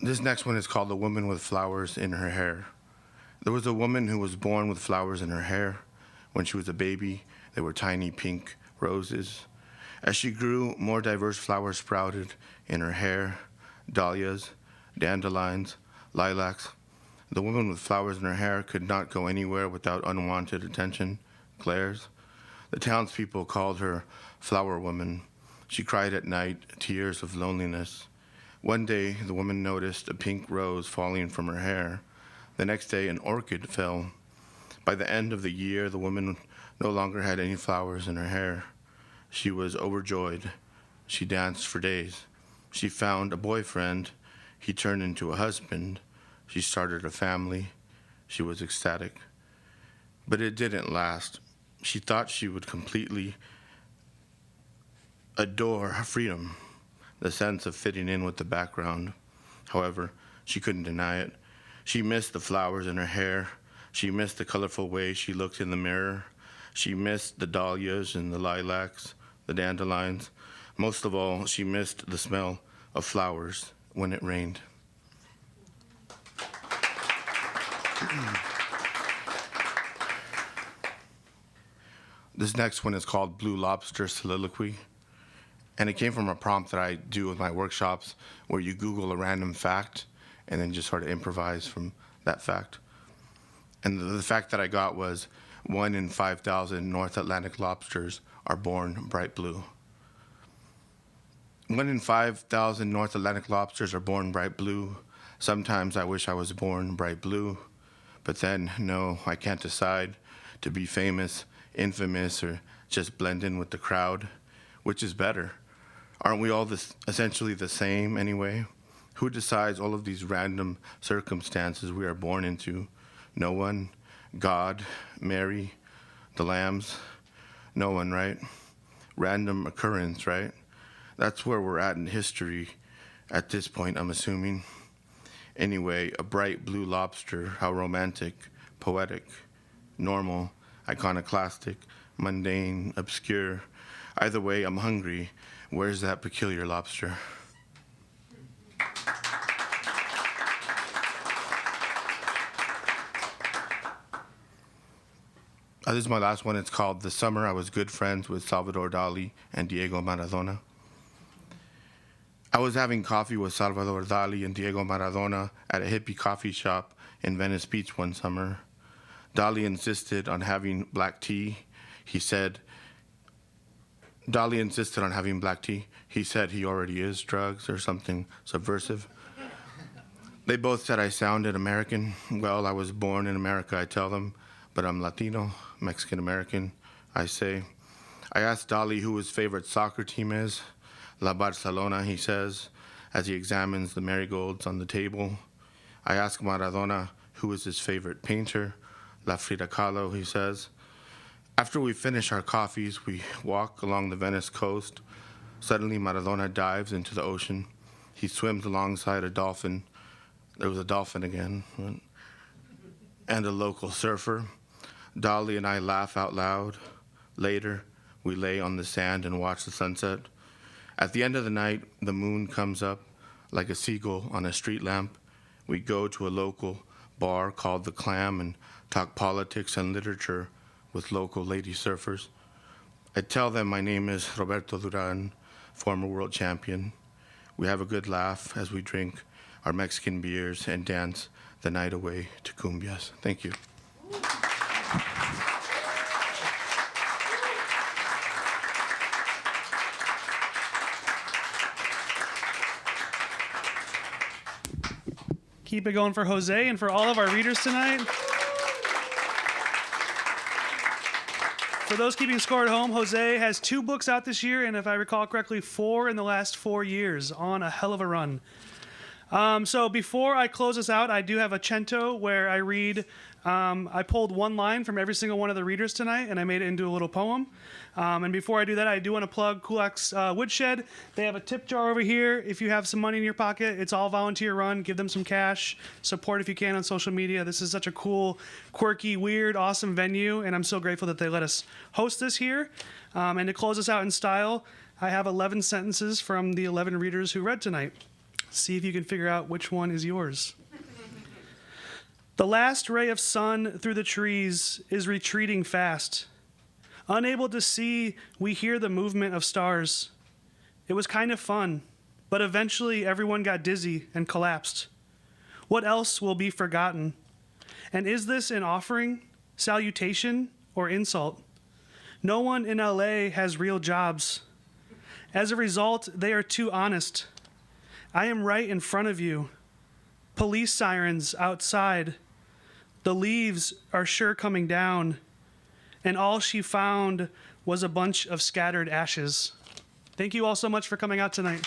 This next one is called The Woman with Flowers in Her Hair. There was a woman who was born with flowers in her hair. When she was a baby, they were tiny pink roses. As she grew, more diverse flowers sprouted in her hair: dahlias, dandelions, lilacs. The woman with flowers in her hair could not go anywhere without unwanted attention, glares. The townspeople called her Flower Woman. She cried at night, tears of loneliness. One day, the woman noticed a pink rose falling from her hair. The next day, an orchid fell. By the end of the year, the woman no longer had any flowers in her hair. She was overjoyed. She danced for days. She found a boyfriend. He turned into a husband. She started a family. She was ecstatic. But it didn't last. She thought she would completely adore her freedom, the sense of fitting in with the background. However, she couldn't deny it. She missed the flowers in her hair. She missed the colorful way she looked in the mirror. She missed the dahlias and the lilacs, the dandelions. Most of all, she missed the smell of flowers when it rained. This next one is called Blue Lobster Soliloquy. And it came from a prompt that I do with my workshops where you Google a random fact and then just sort of improvise from that fact. And the fact that I got was 1 in 5,000 North Atlantic lobsters are born bright blue. 1 in 5,000 North Atlantic lobsters are born bright blue. Sometimes I wish I was born bright blue, but then, no, I can't decide to be famous, infamous, or just blend in with the crowd. Which is better? Aren't we all essentially the same anyway? Who decides all of these random circumstances we are born into? No one? God? Mary? The lambs? No one, right? Random occurrence, right? That's where we're at in history at this point, I'm assuming. Anyway, a bright blue lobster, how romantic, poetic, normal, iconoclastic, mundane, obscure. Either way, I'm hungry. Where's that peculiar lobster? This is my last one. It's called The Summer I Was Good Friends with Salvador Dali and Diego Maradona. I was having coffee with Salvador Dali and Diego Maradona at a hippie coffee shop in Venice Beach one summer. Dali insisted on having black tea. Dali insisted on having black tea. He said he already is drugs or something subversive. They both said I sounded American. Well, I was born in America, I tell them, but I'm Latino, Mexican-American, I say. I asked Dali who his favorite soccer team is. La Barcelona, he says, as he examines the marigolds on the table. I ask Maradona who is his favorite painter. La Frida Kahlo, he says. After we finish our coffees, we walk along the Venice coast. Suddenly, Maradona dives into the ocean. He swims alongside a dolphin. There was a dolphin again. And a local surfer. Dali and I laugh out loud. Later, we lay on the sand and watch the sunset. At the end of the night, the moon comes up like a seagull on a street lamp. We go to a local bar called The Clam and talk politics and literature with local lady surfers. I tell them my name is Roberto Duran, former world champion. We have a good laugh as we drink our Mexican beers and dance the night away to cumbias. Thank you. Keep it going for Jose and for all of our readers tonight. For those keeping score at home, Jose has 2 books out this year, and if I recall correctly, 4 in the last 4 years, on a hell of a run. So before I close this out, I do have a cento where I read. I pulled one line from every single one of the readers tonight, and I made it into a little poem. And before I do that, I do want to plug Kulak's Woodshed. They have a tip jar over here. If you have some money in your pocket, it's all volunteer run. Give them some cash. Support if you can on social media. This is such a cool, quirky, weird, awesome venue, and I'm so grateful that they let us host this here. And to close us out in style, I have 11 sentences from the 11 readers who read tonight. See if you can figure out which one is yours. The last ray of sun through the trees is retreating fast. Unable to see, we hear the movement of stars. It was kind of fun, but eventually everyone got dizzy and collapsed. What else will be forgotten? And is this an offering, salutation, or insult? No one in LA has real jobs. As a result, they are too honest. I am right in front of you. Police sirens outside. The leaves are sure coming down. And all she found was a bunch of scattered ashes. Thank you all so much for coming out tonight.